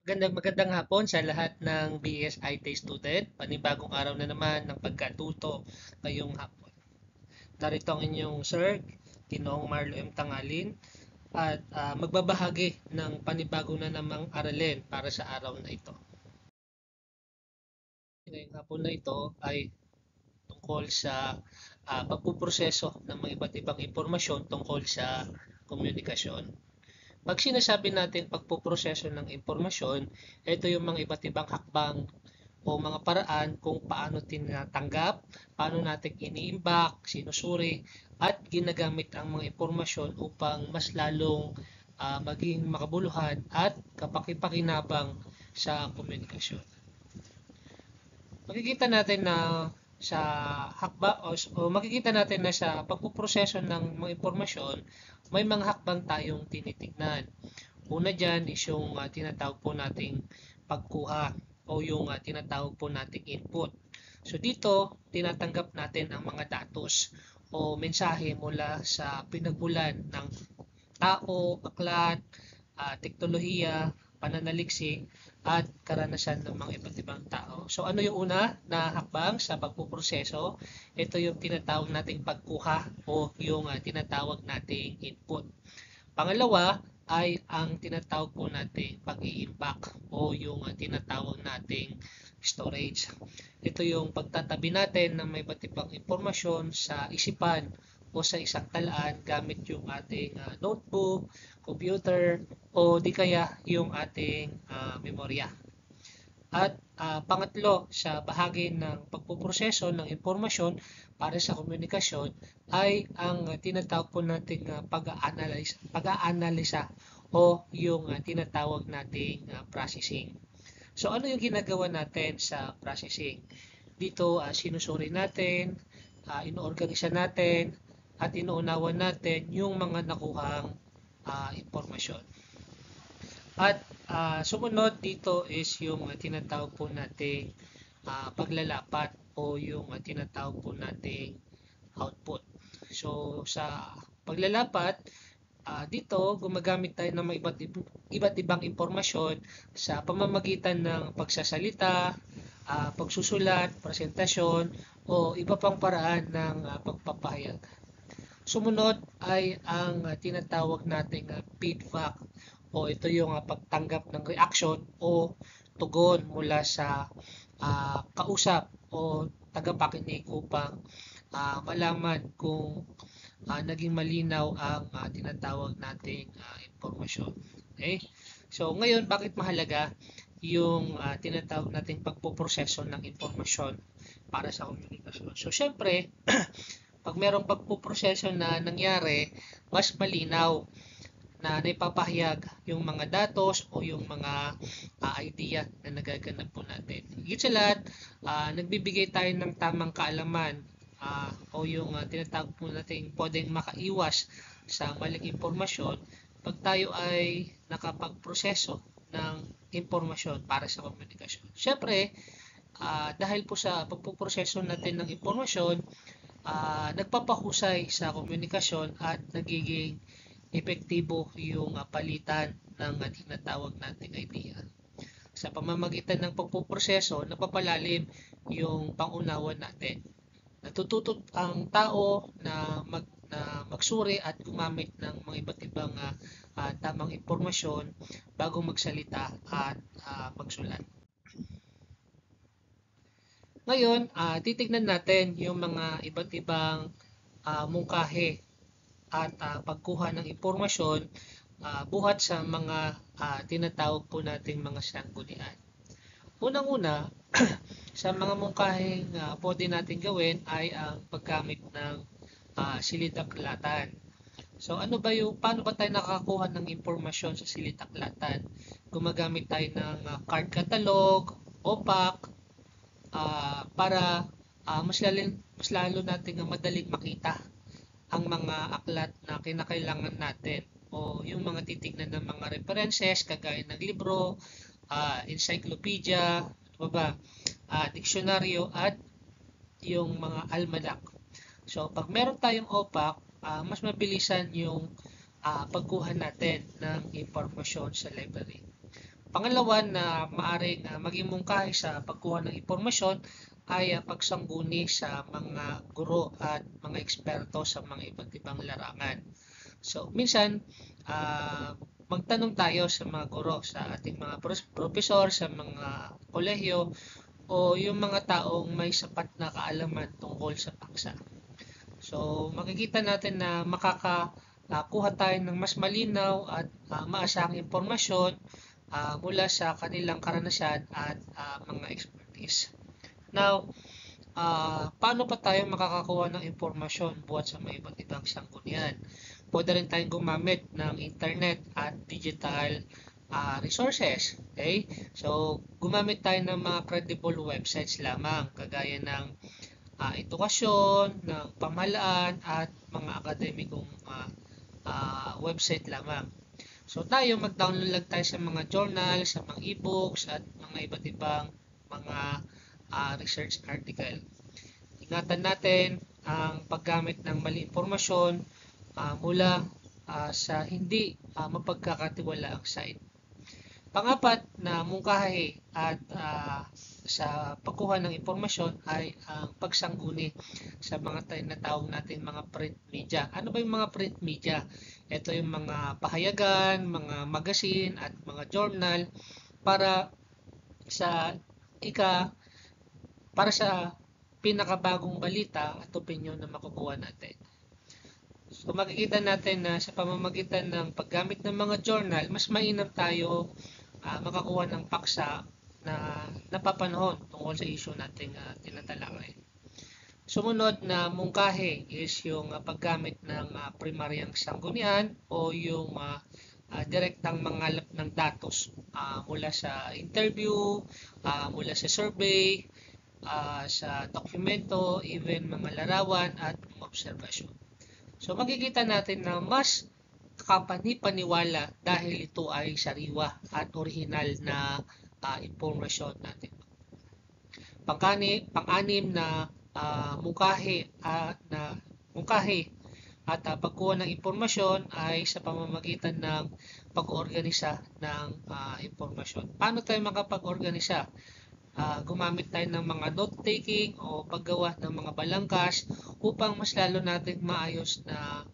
Magandang hapon sa lahat ng BS IT student. Panibagong araw na naman ng pagkatuto ngayong hapon. Narito ang inyong Sir, Ginoong Marlo M. Tangalin, at magbabahagi ng panibago na namang aralin para sa araw na ito. Ngayong hapon na ito ay tungkol sa pagpuproseso ng mga iba't ibang impormasyon tungkol sa komunikasyon. Pag sinasabi natin pagpoproseso ng impormasyon, ito yung mga iba't ibang hakbang o mga paraan kung paano tinatanggap, paano natin iniimbak, sinusuri, at ginagamit ang mga impormasyon upang mas lalong maging makabuluhan at kapakipakinabang sa komunikasyon. Makikita natin na sa makikita natin na sa pagpuproseso ng mga impormasyon, may mga hakbang tayong tinitignan. Una dyan is yung tinatawag po nating pagkuha o yung tinatawag po nating input. So dito, tinatanggap natin ang mga datos o mensahe mula sa pinagmulan ng tao, aklat, teknolohiya, pananaliksik, at karanasan ng mga iba't ibang tao. So ano yung una na hakbang sa pagpuproseso? Ito yung tinatawag nating pagkuha o yung tinatawag nating input. Pangalawa ay ang tinatawag po nating pag-i-impact o yung tinatawag nating storage. Ito yung pagtatabi natin ng may iba't ibang impormasyon sa isipan o sa isang talaan gamit yung ating notebook, computer, o di kaya yung ating memorya. At pangatlo, sa bahagi ng pagpuproseso ng impormasyon para sa komunikasyon ay ang tinatawag po nating pag-aanalisa o yung tinatawag nating processing. So ano yung ginagawa natin sa processing? Dito sinusuri natin, inoorganisa natin, at inuunawan natin yung mga nakuhang impormasyon. At sumunod dito is yung tinatawag po nating paglalapat o yung tinatawag po nating output. So sa paglalapat, dito gumagamit tayo ng iba't ibang impormasyon sa pamamagitan ng pagsasalita, pagsusulat, presentasyon, o iba pang paraan ng pagpapahayag. Sumunod ay ang tinatawag nating feedback o ito yung pagtanggap ng reaction o tugon mula sa kausap o tagapakinig upang malaman kung naging malinaw ang tinatawag nating impormasyon. Okay? So ngayon, bakit mahalaga yung tinatawag nating pagpoproseso ng impormasyon para sa komunikasyon? So syempre, pag merong pagpuproseso na nangyari, mas malinaw na naipapahayag yung mga datos o yung mga idea na nagaganap po natin. Higit sa lahat, nagbibigay tayo ng tamang kaalaman o yung tinatawag po natin pwedeng makaiwas sa maling impormasyon pag tayo ay nakapagproseso ng impormasyon para sa komunikasyon. Siyempre, dahil po sa pagpuproseso natin ng impormasyon, nagpapahusay sa komunikasyon at nagiging epektibo yung palitan ng tinatawag nating idea. Sa pamamagitan ng pagpuproseso, napapalalim yung pangunawa natin. Natututo ang tao na magsuri at gumamit ng mga iba't ibang tamang impormasyon bago magsalita at magsulat. Ngayon, titignan natin yung mga iba't ibang mungkahi at pagkuha ng impormasyon buhat sa mga tinatawag po nating mga sanggunian. Unang-una, sa mga mungkahing pwede natin gawin ay ang paggamit ng silid-aklatan. So ano ba paano ba tayo nakakakuha ng impormasyon sa silid-aklatan? Gumagamit tayo ng card catalog, OPAC, para mas lalo nating madaling makita ang mga aklat na kinakailangan natin o yung mga titignan ng mga references kagaya ng libro, encyclopedia, ano ba, diksyonaryo at yung mga almanac. So pag meron tayong OPAC, mas mabilisan yung pagkuha natin ng impormasyon sa library. Pangalawa na maaring maging mungkahi sa pagkuha ng impormasyon ay pagsangguni sa mga guro at mga eksperto sa mga iba't ibang larangan. So, minsan, magtanong tayo sa mga guro, sa ating mga profesor, sa mga kolehiyo, o yung mga taong may sapat na kaalaman tungkol sa paksa. So, makikita natin na makakakuha tayo ng mas malinaw at maasahang impormasyon mula sa kanilang karanasan at mga expertise. Now, paano pa tayo makakakuha ng impormasyon buhat sa mga iba't ibang sanggunian? Pwede rin tayong gumamit ng internet at digital resources. Okay? So, gumamit tayo ng mga credible websites lamang, kagaya ng edukasyon, ng pamahalaan, at mga akademikong website lamang. So, tayo mag-download lang tayo sa mga journal, sa mga e-books, at mga iba't ibang mga research article. Ingatan natin ang paggamit ng mali impormasyon mula sa hindi mapagkakatiwalaang site. Pangapat na mungkahi at sa pagkuha ng impormasyon ay ang pagsangguni sa mga tinatawag natin mga print media. Ano ba yung mga print media? Ito yung mga pahayagan, mga magazine at mga journal para sa para sa pinakabagong balita at opinyon na makukuha natin. So makikita natin na sa pamamagitan ng paggamit ng mga journal, mas mainam tayo makakuha ng paksa na napapanahon tungkol sa issue nating tinatalakay. Sumunod na mungkahi is yung paggamit ng primaryang sanggunian o yung direktang mangalap ng datos mula sa interview, mula sa survey, sa dokumento, even mga larawan at mga obserbasyon. So makikita natin na mas kapani-paniwala dahil ito ay sariwa at orihinal na impormasyon natin. Pang-anim na mungkahi at pagkuha ng impormasyon ay sa pamamagitan ng pag-organisa ng impormasyon. Paano tayo makapag-organisa? Gumamit tayo ng mga note-taking o paggawa ng mga balangkas upang mas lalo nating maayos na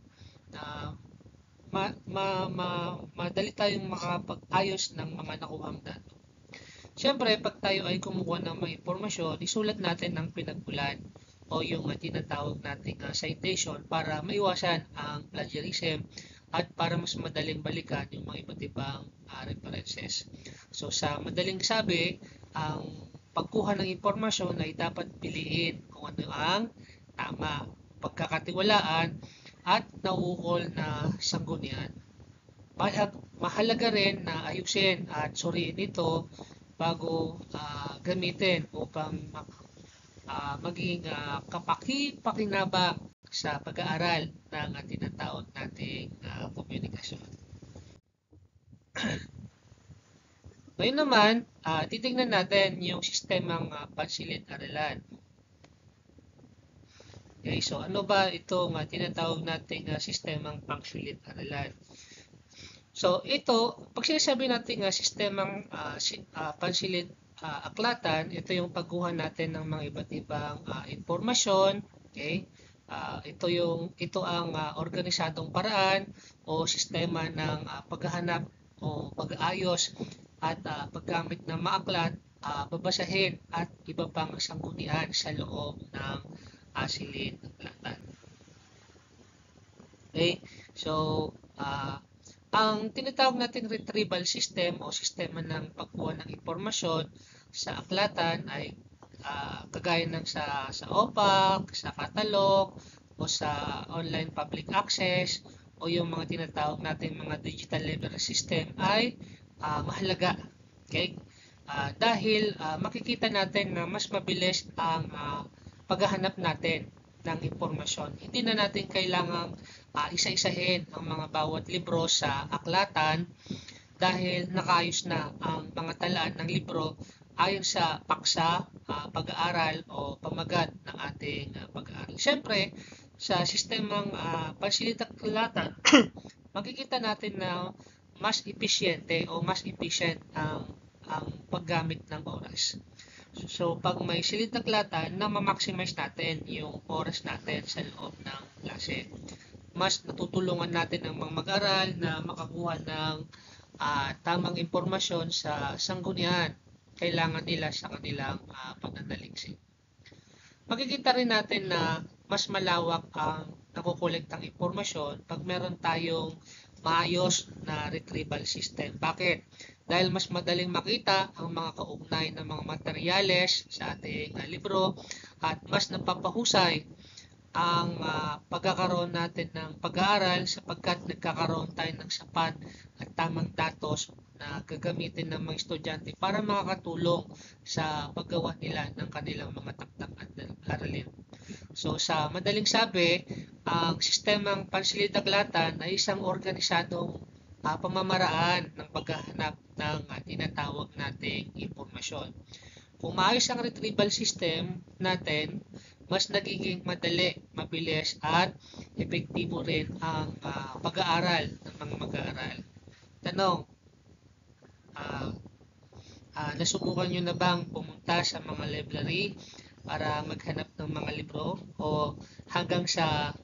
madali tayong makapag-ayos ng mga nakuhang datos. Siyempre, pag tayo ay kumuha ng mga impormasyon, isulat natin ang pinagmulan o yung tinatawag nating citation para maiwasan ang plagiarism at para mas madaling balikan yung mga iba't ibang references. So sa madaling sabi, ang pagkuha ng impormasyon ay dapat piliin kung ano ang tama, pagkakatiwalaan at nauukol na sanggunian. Mahalaga rin na ayusin at suriin ito bago gamitin upang maging kapaki-pakinabang sa pag-aaral ng tinatawag nating komunikasyon. Ngayon naman, titingnan natin yung sistemang pansilid-aralan. Okay, so ano ba itong tinatawag nating sistemang pansilid-aralan? So ito, pag sinasabi natin sistemang pansilid aklatan, ito yung pagkuha natin ng mga iba't ibang impormasyon, okay? Ito ang organisadong paraan o sistema ng paghahanap o pag-aayos at paggamit ng maaklat, babasahin at iba pang sanggunian sa loob ng silid-aklatan. Okay? So, ang tinatawag nating retrieval system o sistema ng pagkuha ng impormasyon sa aklatan ay kagaya ng sa OPAC, sa catalog, o sa online public access, o yung mga tinatawag natin mga digital library system ay mahalaga. Okay? Dahil makikita natin na mas mabilis ang paghahanap natin ng impormasyon. Hindi na natin kailangang isa-isahin ang mga bawat libro sa aklatan dahil nakaayos na ang mga talaan ng libro ayon sa paksa, pag-aaral o pamagat ng ating pag-aaral. Siyempre, sa sistemang pansilid-aklatan, makikita natin na mas episyente o mas efficient ang paggamit ng oras. So, pag may silid na klatan, na ma-maximize natin yung oras natin sa loob ng klase. Mas natutulungan natin ang mga mag-aral na makakuha ng tamang impormasyon sa sanggunian kailangan nila sa kanilang pananaliksik. Makikita rin natin na mas malawak ang nakukolektang impormasyon pag meron tayong maayos na retrieval system. Bakit? Dahil mas madaling makita ang mga kaugnay ng mga materyales sa ating libro at mas napapahusay ang pagkakaroon natin ng pag-aaral sapagkat nagkakaroon tayo ng sapat at tamang datos na gagamitin ng mga estudyante para makakatulong sa paggawa nila ng kanilang mga taktak at aralin. So sa madaling sabi, ang sistemang pansilid-aklatan ay isang organisadong pamamaraan ng paghahanap ng tinatawag nating impormasyon. Kung maayos ang retrieval system natin, mas nagiging madali, mabilis at epektibo rin ang pag-aaral ng mga mag-aaral. Tanong, nasubukan nyo na bang pumunta sa mga library para maghanap ng mga libro o hanggang sa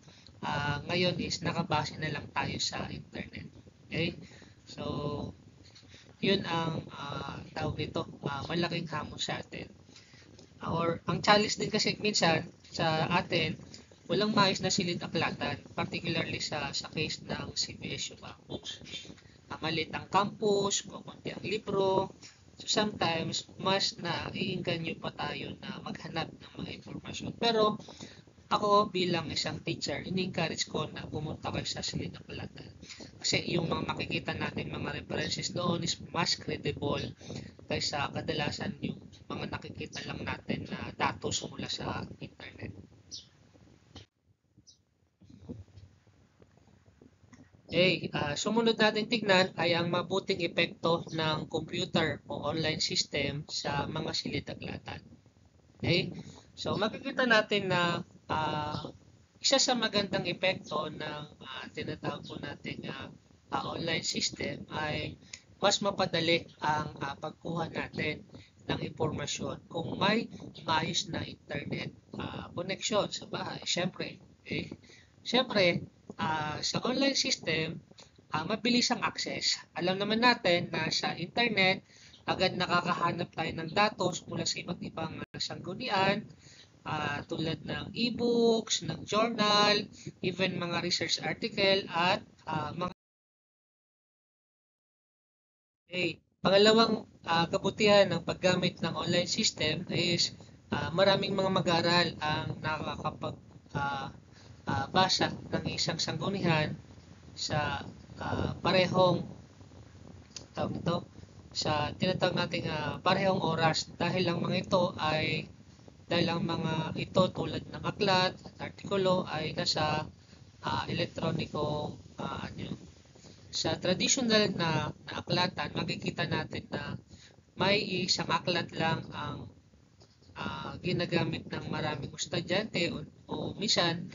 ngayon is nakabase na lang tayo sa internet? Okay? So, yun ang tawag nito, malaking hamon sa atin. Or ang challenge din kasi minsan sa atin, walang maayos na silid-aklatan, particularly sa case ng CBSU campus. Maliit ang campus, kukunti ang libro, so sometimes mas naiinganyo pa tayo na maghanap ng mga informasyon. Pero ako bilang isang teacher, ini-encourage ko na pumunta kayo sa silid-aklatan. Kasi yung mga makikita natin mga references doon is mas credible kaysa kadalasan yung mga nakikita lang natin na datos mula sa internet. Okay, sumunod natin tignan ay ang mabuting epekto ng computer o online system sa mga silid-aklatan. Okay? So makikita natin na isa sa magandang epekto ng tinatawag po natin online system ay mas mapadali ang pagkuha natin ng impormasyon kung may maayos na internet connection sa bahay. Siyempre, okay? Siyempre, sa online system, mabilis ang access. Alam naman natin na sa internet, agad nakakahanap tayo ng datos mula sa iba't ibang sanggunian, tulad ng e-books, ng journal, even mga research article at mga Pangalawang kabutihan ng paggamit ng online system is maraming mga mag-aaral ang nakakapag-basa ng isang sanggunian sa parehong tawag ito, sa tinatawag nating parehong oras dahil ang mga ito ay dahil ang mga ito tulad ng aklat at artikulo ay nasa elektronikong sa traditional na aklatan, makikita natin na may isang aklat lang ang ginagamit ng maraming estudyante o minsan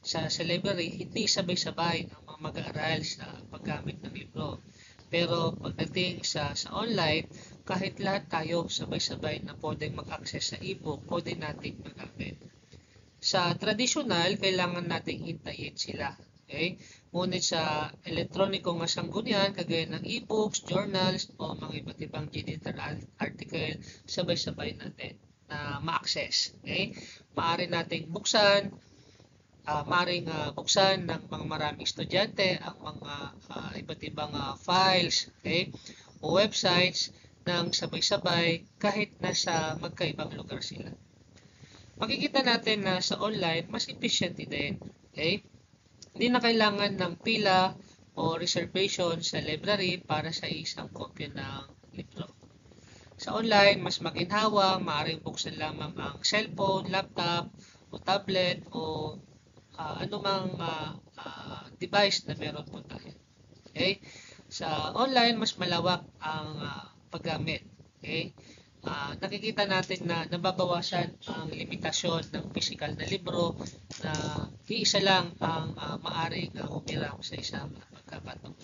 sa library, hindi sabay-sabay ang mga mag-aaral sa paggamit ng libro. Pero pagdating sa online, kahit lahat tayo sabay-sabay na pwedeng mag-access sa e-book, pwede natin magamit. Sa traditional, kailangan nating hintayin sila. Okay? Ngunit sa elektronikong sanggunian, kagaya ng e-books, journals, o mga iba't ibang digital article, sabay-sabay natin na ma-access. Okay? Maaari nating buksan, ng mga maraming estudyante ang mga iba't ibang files, okay? O websites ng sabay-sabay kahit nasa magkaibang lugar sila. Makikita natin na sa online, mas efficient din. Okay? Hindi na kailangan ng pila o reservation sa library para sa isang kopya ng libro. Sa online, mas maginhawa, maaaring buksan lamang ang cellphone, laptop, o tablet, o anumang device na meron po tayo. Okay? Sa online, mas malawak ang paggamit. Okay? Nakikita natin na nababawasan ang limitasyon ng physical na libro na iisa lang ang maaring humiram sa isang pagkakataon.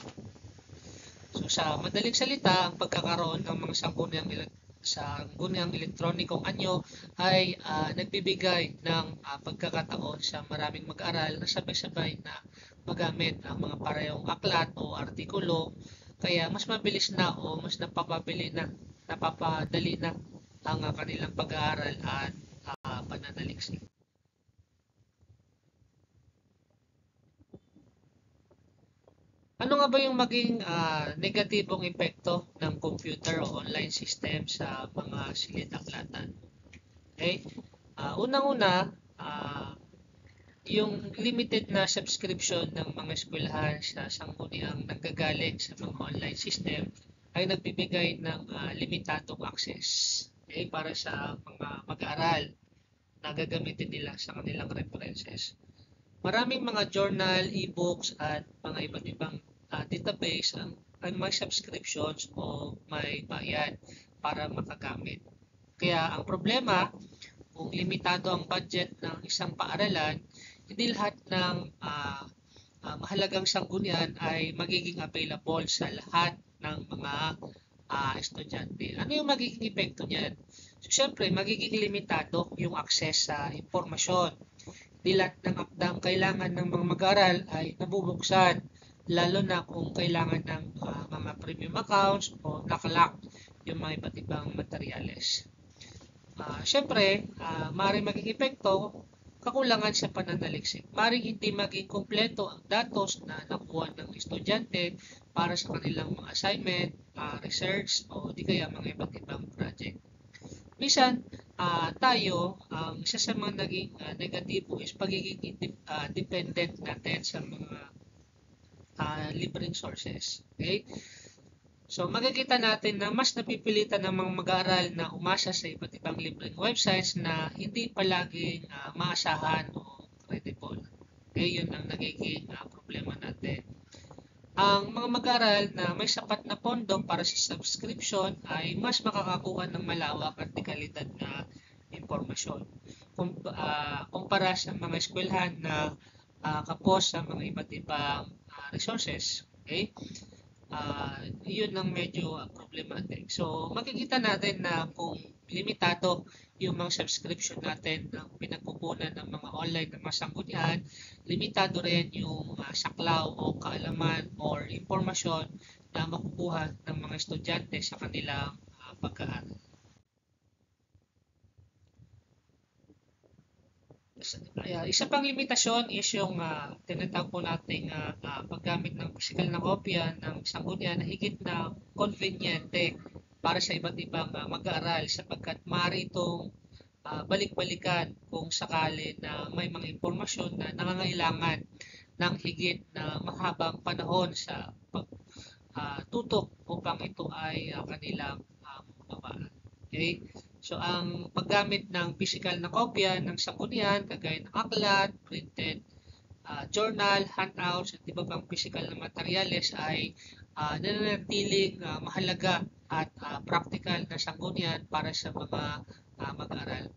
So sa madaling salita, ang pagkakaroon ng mga sangguniang elektronikong anyo ay nagbibigay ng pagkakataon sa maraming mag-aaral na sabay-sabay na magamit ang mga parehong aklat o artikulo, kaya mas mabilis na o mas napapadali na ang kanilang pag-aaral at pananaliksik. Ano nga ba yung maging negatibong epekto ng computer o online system sa mga silid-aklatan? Okay? Unang-una, ah, yung limited na subscription ng mga eskwelahan sa sangguniang nanggagaling sa mga online system ay nagbibigay ng limitadong access, okay, para sa mga mag-aaral na gagamitin nila sa kanilang references. Maraming mga journal, e-books at mga iba't ibang database ang may subscriptions o may bayad para makagamit. Kaya ang problema, kung limitado ang budget ng isang paaralan, hindi lahat ng mahalagang sanggunian ay magiging available sa lahat ng mga estudyante. Ano yung magiging epekto niyan? So, syempre, magiging limitado yung access sa impormasyon. Di lahat ng akdang kailangan ng mga mag-aaral ay nabubuksan, lalo na kung kailangan ng mga premium accounts o nakalock yung mga iba't ibang materyales. Siyempre, maaaring maging epekto, kakulangan sa pananaliksik. Maaaring hindi maging kumpleto ang datos na nakuha ng estudyante para sa kanilang mga assignment, research, o di kaya mga iba't ibang project. Minsan, tayo, ang isa sa mga naging negatibo is pagiging dependent natin sa mga libreng sources. Okay? So makikita natin na mas napipilitan ng mga mag-aaral na umasa sa iba't ibang libreng websites na hindi palaging maasahan o credible. Okay, yun ang nagiging problema natin. Ang mga mag-aaral na may sapat na pondo para sa subscription ay mas makakakuha ng malawak at dekalidad na impormasyon kumpara sa mga eskwelahan na kapos sa mga iba't ibang resources. Okay? Yun ang medyo problematic. So, makikita natin na kung limitado yung mga subscription natin ng pinagkukunan ng mga online na masanggunian, limitado rin yung saklaw o kaalaman or impormasyon na makukuha ng mga estudyante sa kanilang pag-aaral. Isa pang limitasyon is yung tinatawag po nating paggamit ng physical na kopya ng sanggunian na higit na conveniente para sa iba't ibang mag-aaral sapagkat maaari itong balik-balikan kung sakali na may mga impormasyon na nangangailangan ng higit na mahabang panahon sa pagtutok upang ito ay kanilang maunawaan. Okay? So, ang paggamit ng physical na kopya ng sanggunian, kagaya ng aklat, printed journal, handouts, at iba pang physical na materyales ay nananatiling mahalaga at practical na sanggunian para sa mga mag-aaral.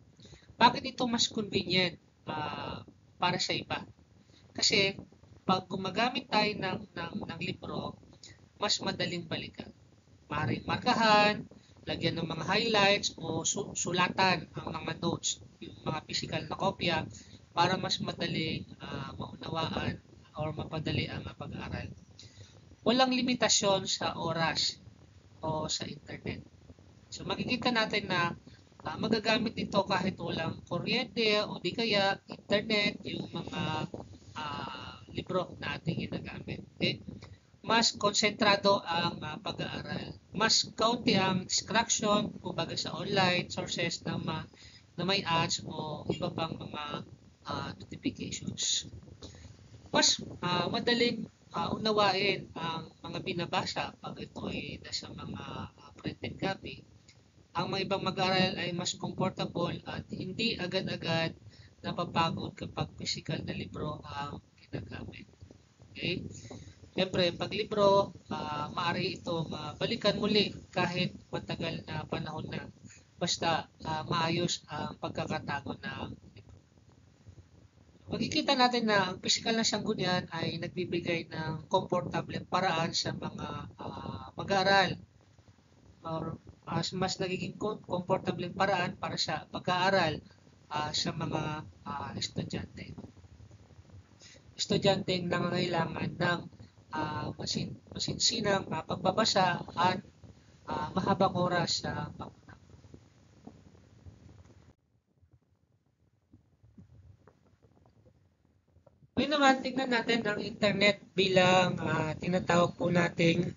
Bakit ito mas convenient para sa iba? Kasi pag gumagamit tayo ng libro, mas madaling balikan. Maaaring markahan, lagyan ng mga highlights o sulatan ang mga notes, yung mga physical na kopya para mas madaling maunawaan or mapadali ang pag-aaral. Walang limitasyon sa oras o sa internet. So makikita natin na magagamit ito kahit walang kuryente o di kaya internet, yung mga libro na ating ginagamit. Okay? Mas konsentrado ang pag-aaral. Mas kaunti ang distraction kumbaga sa online sources na may ads o iba pang mga notifications. Mas madaling unawain ang mga binabasa pag ito ay nasa mga printed copy. Ang mga ibang mag-aaral ay mas comfortable at hindi agad-agad napapagod kapag physical na libro ang ginagamit. Okay? Siyempre, pag libro, maaari ito balikan muli kahit matagal na panahon na. Basta maayos ang pagkakatago ng libro. Makikita natin na ang pisikal na sanggunian ay nagbibigay ng komportableng paraan sa mga mag-aaral or mas nagiging komportableng paraan para sa pag-aaral sa mga estudyante. Estudyanteng nangangailangan ng masinsinang pagbabasa at mahabang oras sa pagbabasa. Ngayon naman, tingnan natin ang internet bilang tinatawag po nating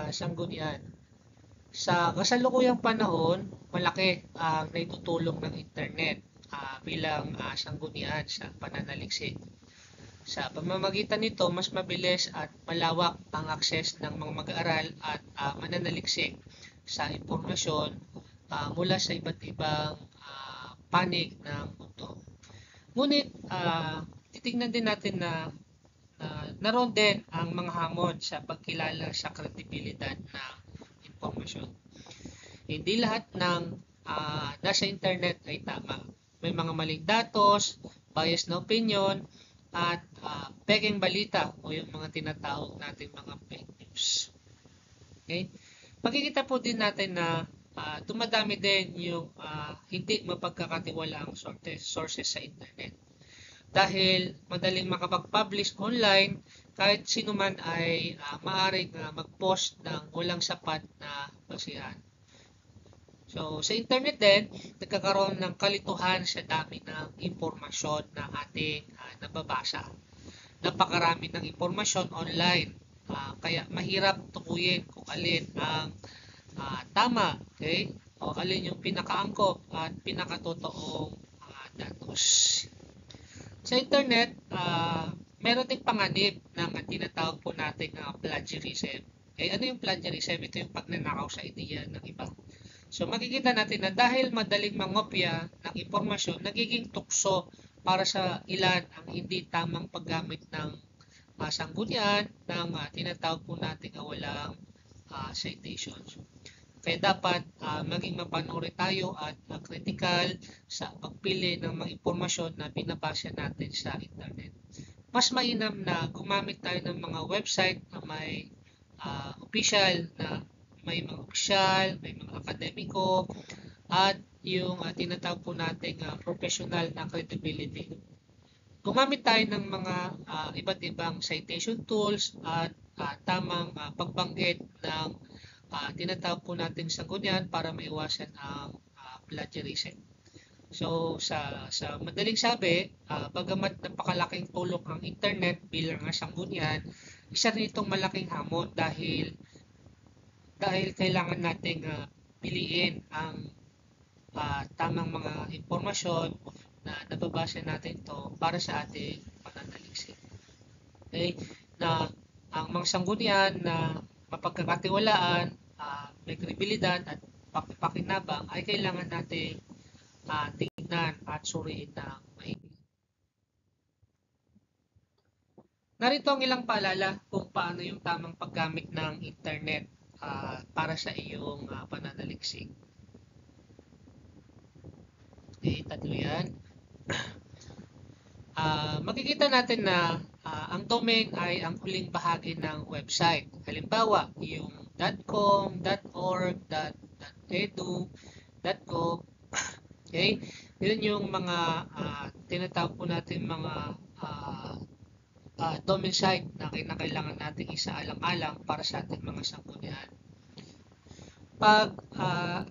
sanggunian. Sa kasalukuyang panahon, malaki ang naitutulong ng internet bilang sanggunian sa pananaliksik. Sa pamamagitan nito, mas mabilis at malawak ang akses ng mga mag-aaral at mananaliksik sa impormasyon mula sa iba't ibang panig ng mundo. Ngunit, titingnan din natin na naroon din ang mga hamon sa pagkilala sa kredibilidad ng impormasyon. Hindi lahat ng nasa internet ay tama. May mga maling datos, bias na opinion, at peking balita o yung mga tinatawag natin mga fake news. Okay? Makikita po din natin na dumadami din yung hindi mapagkakatiwalaang sources sa internet. Dahil madaling makapag-publish online, kahit sino man ay maaaring mag-post ng walang sapat na basihan. So, sa internet din, nagkakaroon ng kalituhan sa dami ng impormasyon na ating nababasa. Napakarami ng impormasyon online. Kaya mahirap tukuyin kung alin ang tama, okay? O alin yung pinakaangkop at pinakatotoong datos. Sa internet, meron ding panganib ng tinatawag po natin plagiarism. Okay, ano yung plagiarism? Ito yung pagnanakaw sa ideya ng iba. So makikita natin na dahil madaling mangopya ng impormasyon, nagiging tukso para sa ilan ang hindi tamang paggamit ng sanggunian ng tinatawag po natin walang citations. Kaya dapat maging mapanuri tayo at critical sa pagpili ng mga impormasyon na binabasa natin sa internet. Mas mainam na gumamit tayo ng mga website na may official na may mga opisyal, may mga akademiko, at yung tinatawag po nating professional na credibility. Gumamit tayo ng mga iba't ibang citation tools at tamang pagbanggit ng tinatawag po natin sanggunian para maiwasan ang plagiarism. So sa madaling sabi, bagamat napakalaking tulong ang internet bilang sanggunian, isa rin itong malaking hamon dahil kailangan nating piliin ang tamang mga impormasyon na nababasa natin to para sa ating pananaliksik. Okay? Na ang mga sanggunian na mapagkakatiwalaan, may kredibilidad at pakinabang ay kailangan nating tingnan at suriin ng maigi. Narito ang ilang paalala kung paano yung tamang paggamit ng internet para sa iyong pananaliksik. Okay, tatlo yan. Makikita natin na ang domain ay ang huling bahagi ng website. Halimbawa, yung .com, .org, .edu, .gov. Okay? Yun yung mga tinatawag po natin mga domain site na kailangan natin isaalang-alang para sa ating mga sanggunian. Pag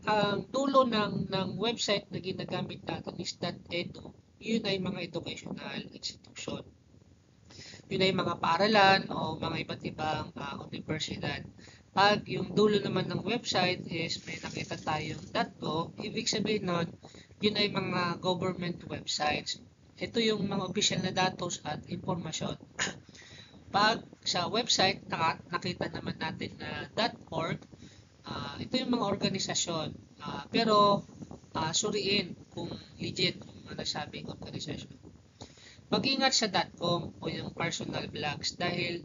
ang dulo ng website na ginagamit natin is .edu, yun ay mga educational institution. Yun ay mga paaralan o mga iba't ibang universidad. Pag yung dulo naman ng website is may nakita tayong .gov, ibig sabihin nun, yun ay mga government websites. Ito yung mga official na datos at informasyon. Pag sa website, nakita naman natin na .org, ito yung mga organisasyon. Pero suriin kung legit yung mga nasabing organisasyon. Mag-ingat sa .com o yung personal blogs dahil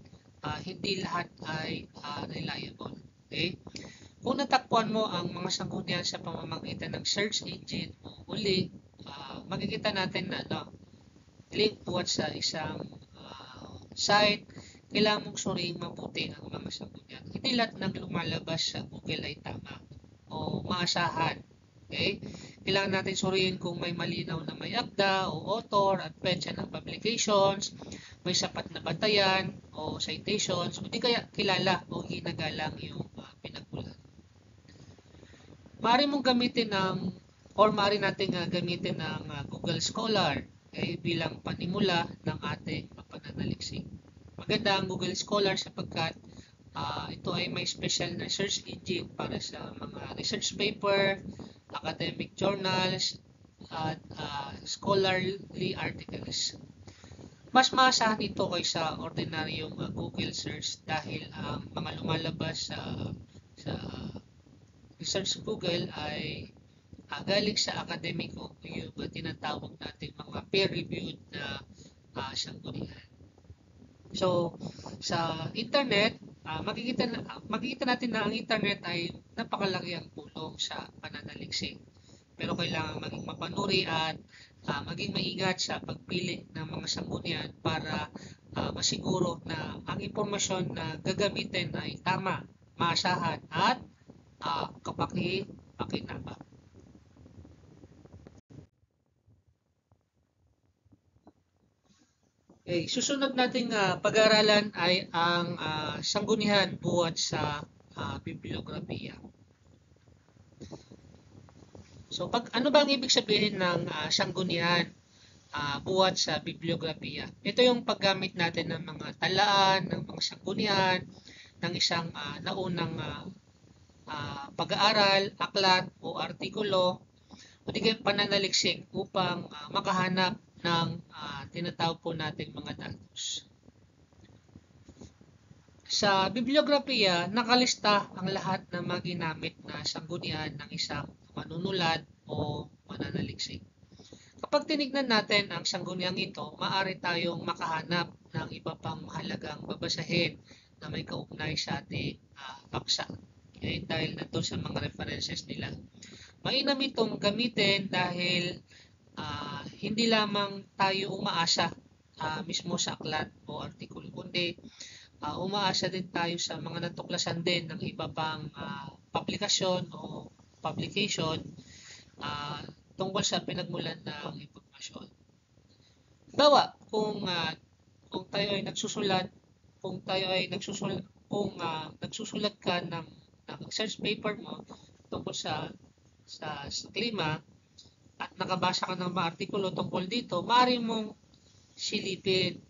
hindi lahat ay reliable. Okay? Kung natakpuan mo ang mga sanggunian sa pamamagitan ng search engine o uli, makikita natin na link buhat sa isang site, kailangan mong suriin mabuti ang mga sanggunian. Hindi lahat ng lumalabas sa Google ay tama o maasahan. Okay? Kailangan natin suriin kung may malinaw na may akda o author at petsa ng publications, may sapat na batayan o citations, o di kaya kilala o ginagalang yung pinagmulan. Maaari mong gamitin maaari natin gamitin ng Google Scholar bilang panimula ng ating pananaliksik. Maganda ang Google Scholar sapagkat ito ay may special na search engine para sa mga research paper, academic journals, at scholarly articles. Mas maasahan ito kaysa ordinaryong Google search dahil ang mga lumalabas sa research Google ay galing sa akademiko, yung tinatawag natin mga peer-reviewed na sanggunian. So, sa internet, makikita natin na ang internet ay napakalaki ang tulong sa pananaliksik. Pero kailangan maging mapanuri at maging maingat sa pagpili ng mga sanggunian para masiguro na ang impormasyon na gagamitin ay tama, maasahan at kapaki-pakinabang. Okay, susunod nating pag-aaralan ay ang sanggunian buhat sa bibliografiya. So, ano ba ang ibig sabihin ng sanggunian buhat sa bibliografiya? Ito yung paggamit natin ng mga talaan, ng mga sanggunian, ng isang naunang pag-aaral, aklat o artikulo o di kaya pananaliksik upang makahanap ng tinatawag po natin mga datos. Sa bibliografiya, nakalista ang lahat ng mga ginamit na sanggunian ng isang manunulat o mananaliksik. Kapag tinignan natin ang sangguniang ito, maaari tayong makahanap ng iba pang mahalagang babasahin na may kaugnay sa ating paksa. Okay? Dahil nandun sa mga references nila. Mainam itong gamitin dahil hindi lamang tayo umaasa mismo sa aklat o artikulo, kundi umaasa din tayo sa mga natuklasan din ng iba pang publikasyon o publication tungkol sa pinagmulan ng impormasyon. Bawa, kung tayo ay nagsusulat, kung nagsusulat ka ng research paper mo tungkol sa klima at nakabasa ka ng mga artikulo tungkol dito, maaari mong silipin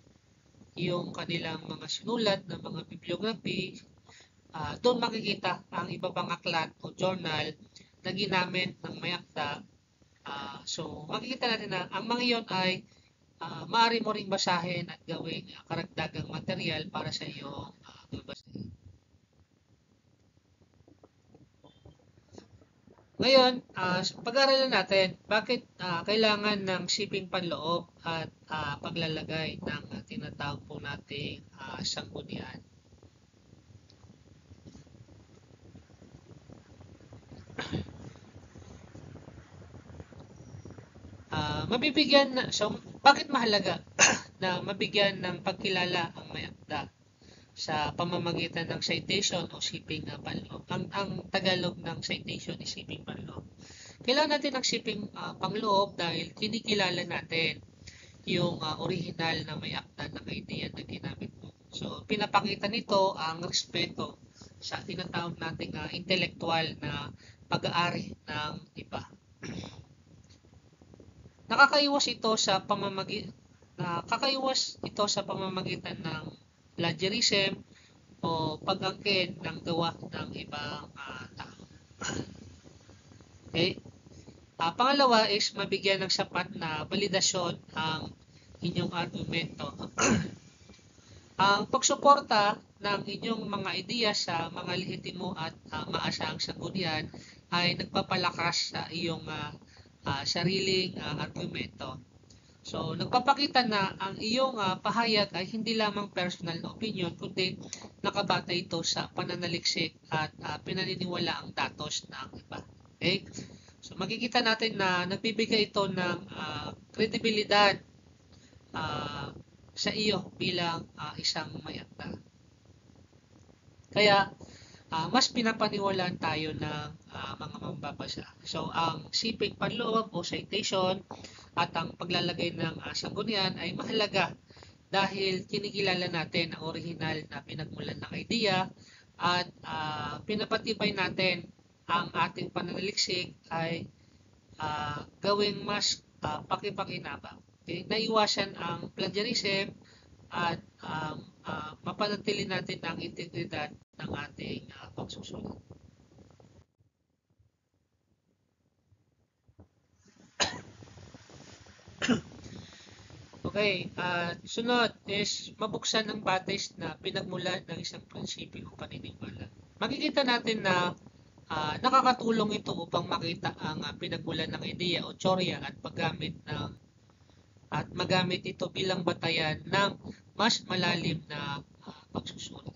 yung kanilang mga sinulat ng mga bibliography. Doon makikita ang iba pang aklat o journal na ginamit ng may akda. So, makikita natin na ang mga iyon ay maaari mo ring basahin at gawing karagdagang material para sa iyong babasahin. Ngayon, pag-aaralan natin bakit kailangan ng shipping panloob at paglalagay ng tinatawag po nating sanggunian. Bakit mahalaga na mabigyan ng pagkilala ang may akda sa pamamagitan ng citation o shipping panloob? Ang Tagalog ng citation is shipping panloob. Kailangan natin ng shipping panloob dahil kinikilala natin yung original na may akda ng idea na ginamit mo. So, pinapakita nito ang respeto sa tinatawag nating intellectual na pag-aari ng iba. Nakakaiwas ito sa pamamagitan ng plagiarism o pag-angkin ng gawa ng ibang tao. Okay? Pangalawa is mabigyan ng sapat na validasyon ang inyong argumento. Ang pagsuporta ng inyong mga ideya sa mga lehitimo at maasahang sanggunian ay nagpapalakas sa iyong sariling argumento. So, nagpapakita na ang iyong pahayag ay hindi lamang personal na opinion, kundi nakabatay ito sa pananaliksik at pinaniniwala ang datos ng iba. Okay? So, makikita natin na nagbibigay ito ng kredibilidad sa iyo bilang isang may akda. Kaya mas pinapaniwalaan tayo ng mga mambabasa. So, ang siping panloob o citation at ang paglalagay ng sanggunian ay mahalaga dahil kinikilala natin ang original na pinagmulan ng idea at pinapatibay natin ang ating pananaliksik ay gawing mas pakipakinabang. Okay? Naiwasan ang plagiarism at mapanatili natin ang integridad ng ating pagsusulat. Okay, sunod is mabuksan ang batis na pinagmulan ng isang prinsipyo o paniniwala. Makikita natin na nakakatulong ito upang makita ang pinagmulan ng ideya o teorya at magamit ito bilang batayan ng mas malalim na pagsusulat.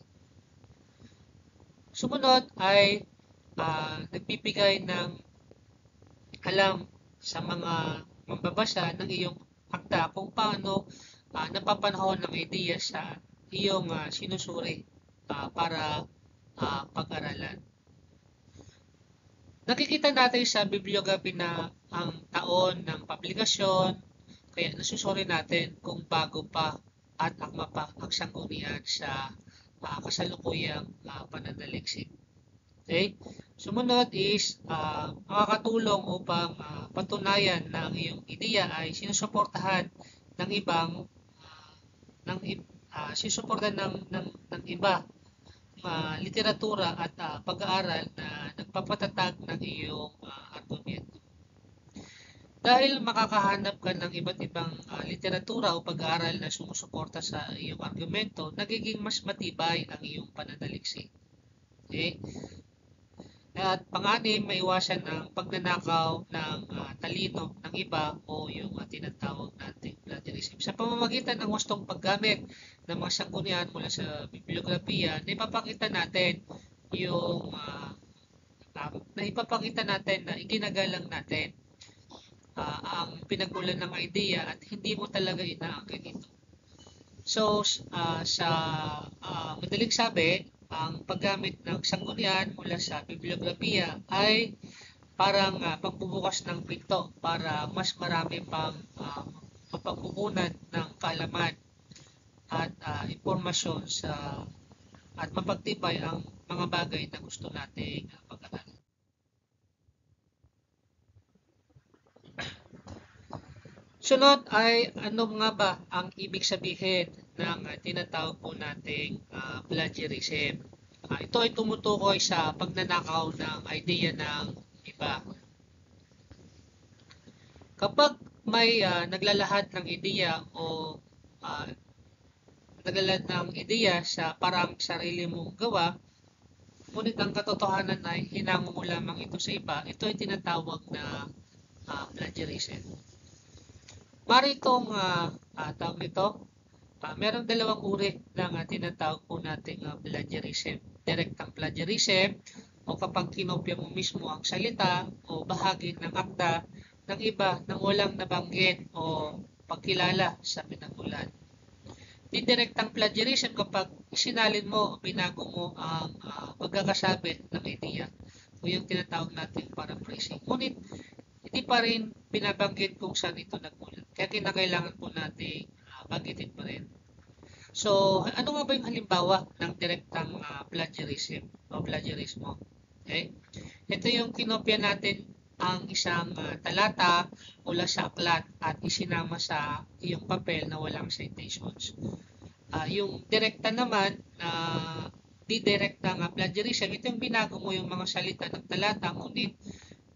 Sumunod ay nagbibigay ng alam sa mga mambabasa ng iyong akda kung paano napapanahon ng ideya sa iyong sinusuri para pag-aralan. Nakikita natin sa bibliography na ang taon ng publikasyon, kaya nasusuri natin kung bago pa at akma pa ang sanggunian sa kasalukuyang pananaliksik. Okay? Sumunod is makakatulong upang patunayan na ang iyong ideya ay sinusuportahan ng ibang sinusuportahan ng iba literatura at pag-aaral na nagpapatatag ng iyong argumento. Dahil makakahanap ka ng iba't ibang literatura o pag-aaral na sumusuporta sa iyong argumento, nagiging mas matibay ang iyong pananaliksik. Okay? At pang-anim, maiwasan ang pagnanakaw ng talino ng iba o yung tinatawag nating plagiarism. Sa pamamagitan ng wastong paggamit ng mga sanggunian mula sa bibliografiya, naipapakita natin yung na iginagalang natin ang pinagmulan ng idea at hindi mo talaga inaangkin ito. So, sa madaling sabi, ang paggamit ng sanggunian mula sa bibliografiya ay parang pagbubukas ng pinto para mas marami pang mapagkukunan ng kaalaman at impormasyon at mapagtibay ang mga bagay na gusto nating pag-aralan. Sunod ay ano nga ba ang ibig sabihin ng tinatawag po nating plagiarism. Ito ay tumutukoy sa pagnanakaw ng idea ng iba. Kapag may naglalahad ng ideya o naglalahad ng ideya sa parang sarili mong gawa, ngunit ang katotohanan ay hinango mo lamang ito sa iba, ito ay tinatawag na plagiarism. Maritong tawag nito, merong dalawang uri ng tinatawag po nating plagiarism. Direktang plagiarism o kapag kinopya mo mismo ang salita o bahagi ng akda ng iba nang walang nabanggit o pagkilala sa pinagmulan. Indirektang plagiarism kapag isinalin mo o binago mo ang pagkakasabi ng ideya o yung tinatawag nating paraphrasing. Ngunit hindi pa rin binabanggit kung saan ito nagmula. Kaya kinakailangan po natin banggitin pa rin. So, ano nga ba yung halimbawa ng direktang plagiarism o plagiarismo? Okay? Ito yung kinopya natin ang isang talata mula sa aklat at isinama sa iyong papel na walang citations. Yung direkta naman na di direktang plagiarism, ito yung binago mo yung mga salita ng talata, ngunit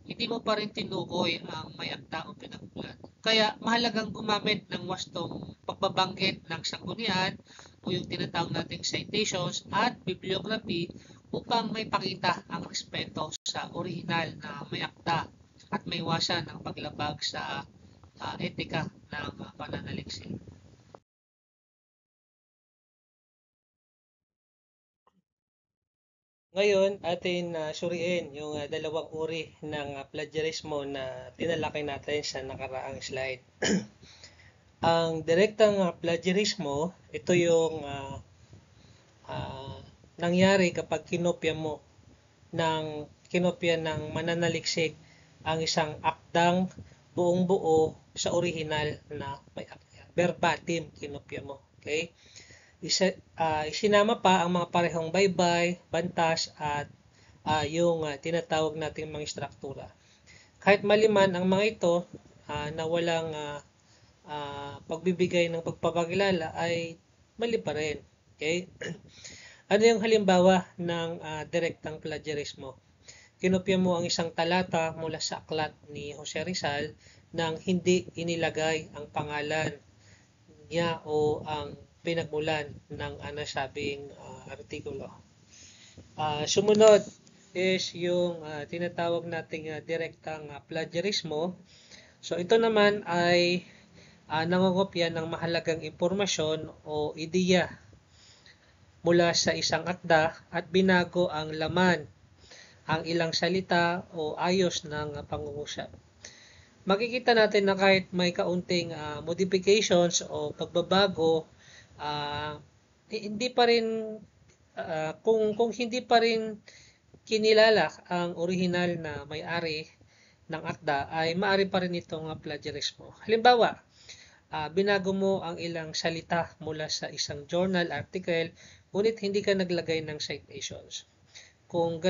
hindi mo pa rin tinukoy ang may akda o pinagmulan. Kaya mahalagang gumamit ng wastong pagbabanggit ng sanggunian o yung tinatawag nating citations at bibliography upang may pakita ang respeto sa original na may akda at may iwasan ang paglabag sa etika ng pananaliksik. Ngayon, atin suriin yung dalawang uri ng plagiarismo na tinalakay natin sa nakaraang slide. Ang direktang plagiarismo, ito yung ah, nangyari kapag kinopya ng mananaliksik ang isang akdang buong buo sa orihinal na may akda. Verbatim kinopya mo. Okay? Isinama pa ang mga parehong baybay, bantas at yung tinatawag nating mga struktura. Kahit maliman ang mga ito na walang pagbibigay ng pagpapakilala ay mali pa rin. Okay? Ano yung halimbawa ng direktang plagiarismo? Kinopya mo ang isang talata mula sa aklat ni Jose Rizal nang hindi inilagay ang pangalan niya o ang pinagmulan ng nasabing artikulo. Sumunod is yung tinatawag nating direktang plagiarismo. So ito naman ay nangungopya ng mahalagang impormasyon o ideya mula sa isang akda at binago ang laman, ang ilang salita o ayos ng pangungusap. Makikita natin na kahit may kaunting modifications o pagbabago, hindi pa rin kung hindi pa rin kinilala ang original na may-ari ng akda ay maaari pa rin itong plagiarismo. Halimbawa, binago mo ang ilang salita mula sa isang journal article ngunit hindi ka naglagay ng citations. Kung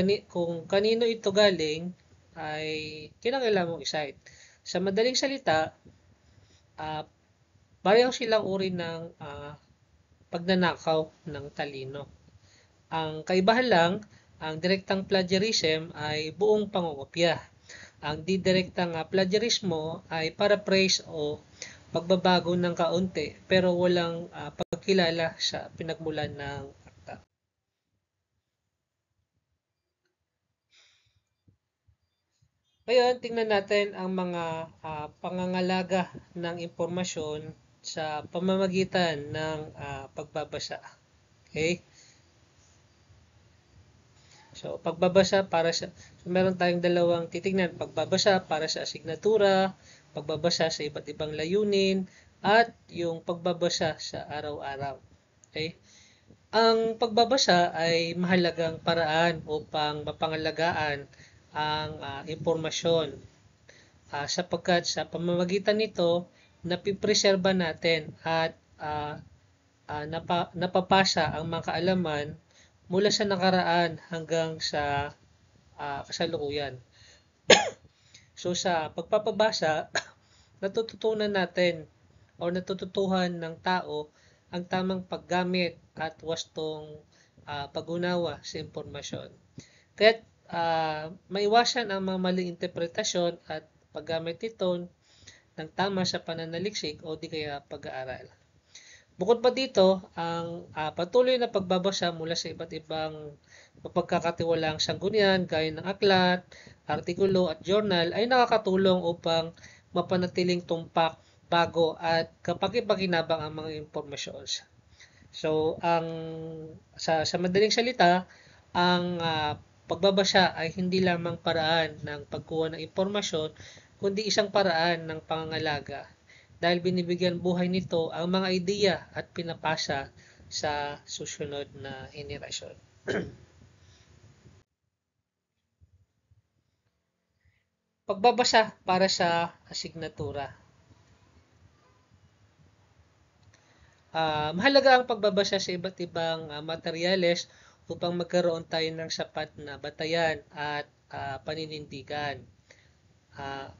kanino ito galing ay kinakailangan mong i-cite. Sa madaling salita, pareho silang uri ng pagnanakaw ng talino. Ang kaibahan lang, ang direktang plagiarism ay buong pangungopya. Ang didirektang plagiarismo ay paraphrase o pagbabago ng kaunti pero walang pagkilala sa pinagmulan ng akda. Ngayon, tingnan natin ang mga pangangalaga ng impormasyon sa pamamagitan ng pagbabasa. Okay? So, pagbabasa para sa meron tayong dalawang titingnan, pagbabasa para sa asignatura, pagbabasa sa iba't ibang layunin, at yung pagbabasa sa araw-araw. Okay? Ang pagbabasa ay mahalagang paraan upang mapangalagaan ang impormasyon sapagkat sa pamamagitan nito napipreserba natin at napapasa ang mga kaalaman mula sa nakaraan hanggang sa kasalukuyan. So sa pagpapabasa, natututunan natin o natututuhan ng tao ang tamang paggamit at wastong pag-unawa sa impormasyon. Kaya't maiwasan ang mga maling interpretasyon at paggamit nito ng tama sa pananaliksik o di kaya pag-aaral. Bukod pa dito, ang patuloy na pagbabasa mula sa iba't ibang mapagkakatiwalaang sanggunian gaya ng aklat, artikulo at journal ay nakakatulong upang mapanatiling tumpak, bago at kapaki-pakinabang ang mga impormasyon. So, sa madaling salita, ang pagbabasa ay hindi lamang paraan ng pagkuha ng impormasyon, kundi isang paraan ng pangangalaga dahil binibigyan buhay nito ang mga ideya at pinapasa sa susunod na henerasyon. Pagbabasa para sa asignatura. Mahalaga ang pagbabasa sa iba't ibang materyales upang magkaroon tayo ng sapat na batayan at paninindigan.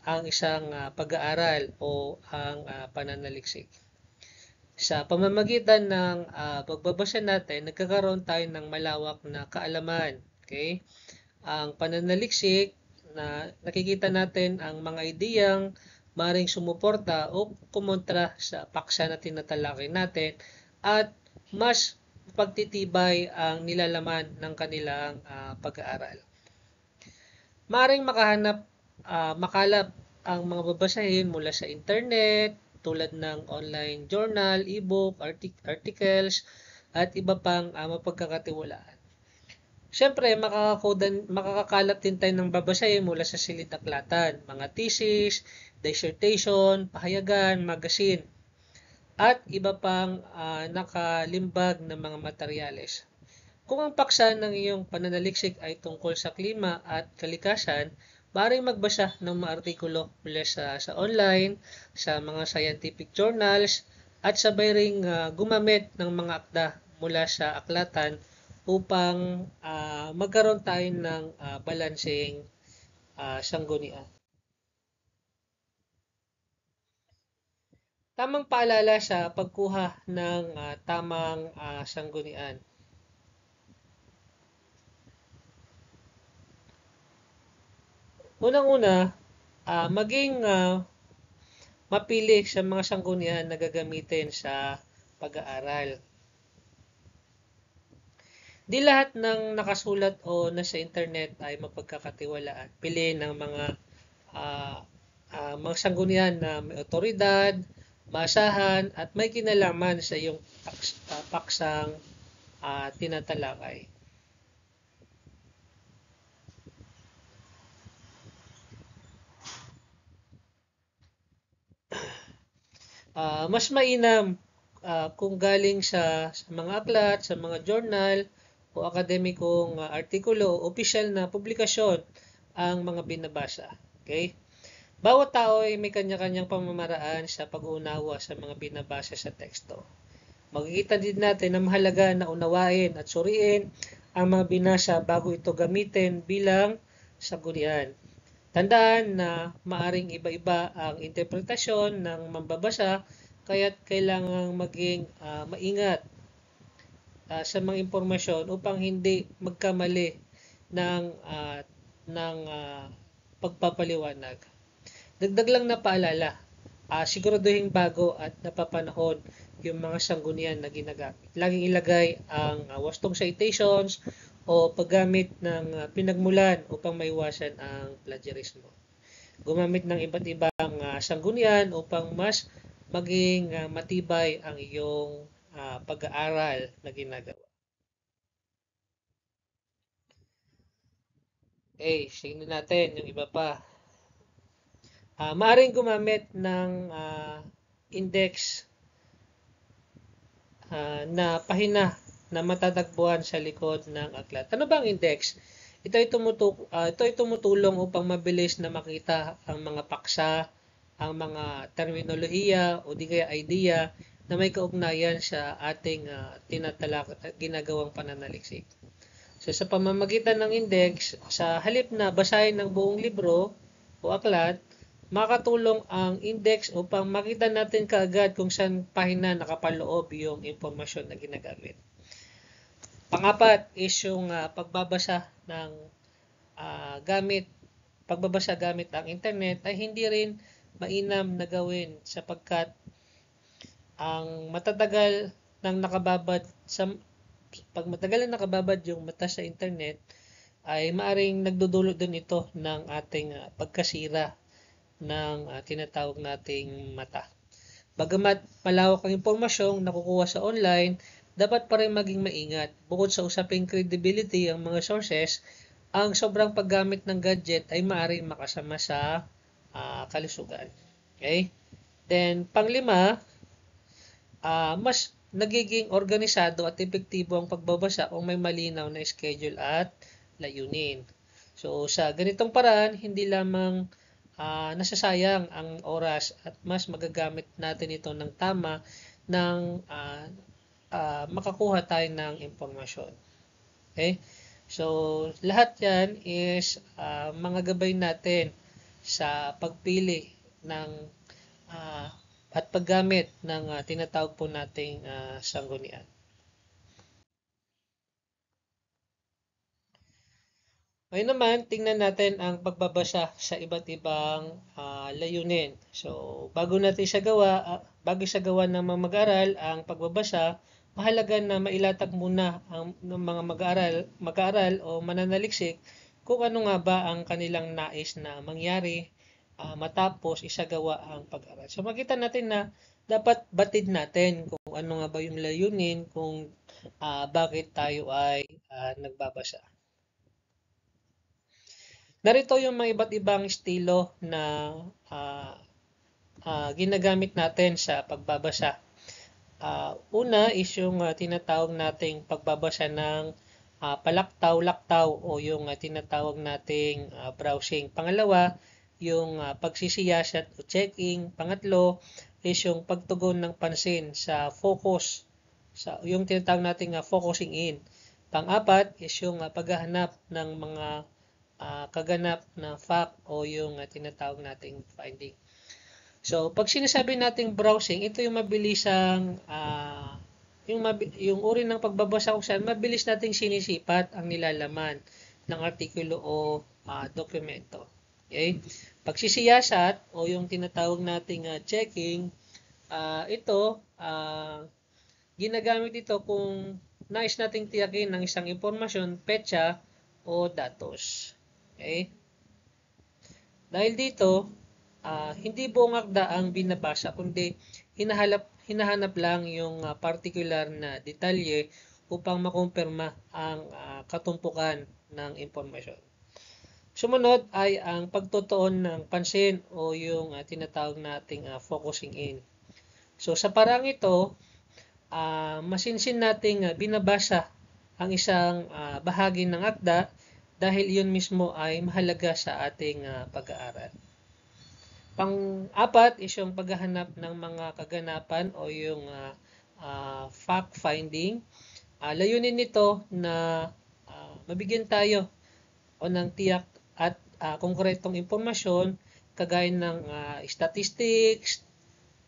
Ang isang pag-aaral o ang pananaliksik. Sa pamamagitan ng pagbabasa natin, nagkakaroon tayo ng malawak na kaalaman. Okay? Ang pananaliksik na nakikita natin ang mga ideyang maring sumuporta o kumontra sa paksa na tinatalakay natin at mas pagtitibay ang nilalaman ng kanilang pag-aaral. Maring makalap ang mga babasahin mula sa internet tulad ng online journal, ebook, articles at iba pang mapagkakatiwalaan. Siyempre, makakakalap din tayo ng babasahin mula sa silid-aklatan, mga thesis, dissertation, pahayagan, magazine. at iba pang nakalimbag na mga materyales. Kung ang paksa ng iyong pananaliksik ay tungkol sa klima at kalikasan, maaaring magbasa ng mga artikulo mula sa online, sa mga scientific journals, at sabay ring gumamit ng mga akda mula sa aklatan upang magkaroon tayo ng balanseng sanggunian. Tamang paalala sa pagkuha ng tamang sanggunian. Unang-una, maging mapili sa mga sanggunian na gagamitin sa pag-aaral. Di lahat ng nakasulat o nasa internet ay mapagkakatiwalaan. Pili ng ah, mga sanggunian na may otoridad, maasahan, at may kinalaman sa iyong paksang tinatalakay. Mas mainam kung galing sa mga aklat, sa mga journal, o akademikong artikulo o opisyal na publikasyon ang mga binabasa. Okay? Bawat tao ay may kanya-kanyang pamamaraan sa pag-uunawa sa mga binabasa sa teksto. Makikita din natin na mahalaga na unawain at suriin ang mga binasa bago ito gamitin bilang sanggunian. Tandaan na maaring iba-iba ang interpretasyon ng mambabasa kaya't kailangang maging maingat sa mga impormasyon upang hindi magkamali ng pagpapaliwanag. Dagdag lang na paalala, siguraduhin bago at napapanahon yung mga sanggunian na ginagamit. Laging ilagay ang wastong citations o paggamit ng pinagmulan upang maiwasan ang plagiarismo. Gumamit ng iba't ibang sanggunian upang mas maging matibay ang iyong pag-aaral na ginagawa. Okay, sige natin yung iba pa. Maaring gumamit ng index na pahina na matatagpuan sa likod ng aklat. Ano ba ang index? Ito ay tumutulong upang mabilis na makita ang mga paksa, ang mga terminolohiya o di kaya idea na may kaugnayan sa ating ginagawang pananaliksik. So sa pamamagitan ng index, sa halip na basahin ng buong libro o aklat, makatulong ang index upang makita natin kaagad kung saan pahina nakapaloob yung impormasyon na ginagamit. Pangapat is yung pagbabasa ng gamit pagbabasa gamit ang internet ay hindi rin mainam na gawin sapagkat ang matatagal ng nakababad sa pag matagal na nakababad yung mata sa internet ay maaring nagdudulot din ito ng ating pagkasira ng tinatawag nating mata. Bagamat malawak ang impormasyong nakukuha sa online, dapat pa rin maging maingat. Bukod sa usaping credibility ang mga sources, ang sobrang paggamit ng gadget ay maaaring makasama sa kalusugan. Okay? Then, panglima, mas nagiging organisado at epektibo ang pagbabasa kung may malinaw na schedule at layunin. So, sa ganitong paraan, hindi lamang nasasayang ang oras at mas magagamit natin ito ng tama ng makakuha tayo ng impormasyon. Okay? So, lahat yan is mga gabay natin sa pagpili ng uh, at paggamit ng tinatawag po nating sanggunian. Ngayon naman, tingnan natin ang pagbabasa sa iba't ibang layunin. So, bago sa gawa ng mga mag-aaral ang pagbabasa, mahalaga na mailatag muna ang ng mga mag-aaral o mananaliksik kung ano nga ba ang kanilang nais na mangyari matapos isagawa ang pag-aaral. So, makita natin na dapat batid natin kung ano nga ba yung layunin, kung bakit tayo ay nagbabasa. Narito yung mga iba't ibang estilo na ginagamit natin sa pagbabasa. Una is yung tinatawag nating pagbabasa ng palaktaw-laktaw o yung tinatawag nating browsing. Pangalawa, yung pagsisiyasat o checking. Pangatlo is yung pagtugon ng pansin sa focus, yung tinatawag nating focusing in. Pang-apat is yung paghahanap ng mga kaganap na fact o yung tinatawag nating finding. So, pag sinasabi nating browsing, ito yung mabilisang yung uri ng pagbabasa kung saan mabilis nating sinisipat ang nilalaman ng artikulo o dokumento. Okay? Pagsisiyasat o yung tinatawag nating checking, ito ginagamit ito kung nais nating tiyakin ng isang impormasyon, petsa o datos. Okay? Dahil dito, hindi buong akda ang binabasa kundi hinahanap lang yung particular na detalye upang makumpirma ang katumpukan ng impormasyon. Sumunod ay ang pagtutuon ng pansin o yung tinatawag nating focusing in. So sa parang ito, masinsin nating binabasa ang isang bahagi ng akda dahil iyon mismo ay mahalaga sa ating pag-aaral. Pang-apat is yung paghahanap ng mga kaganapan o yung fact-finding. Layunin nito na mabigyan tayo o ng tiyak at konkretong impormasyon kagaya ng statistics,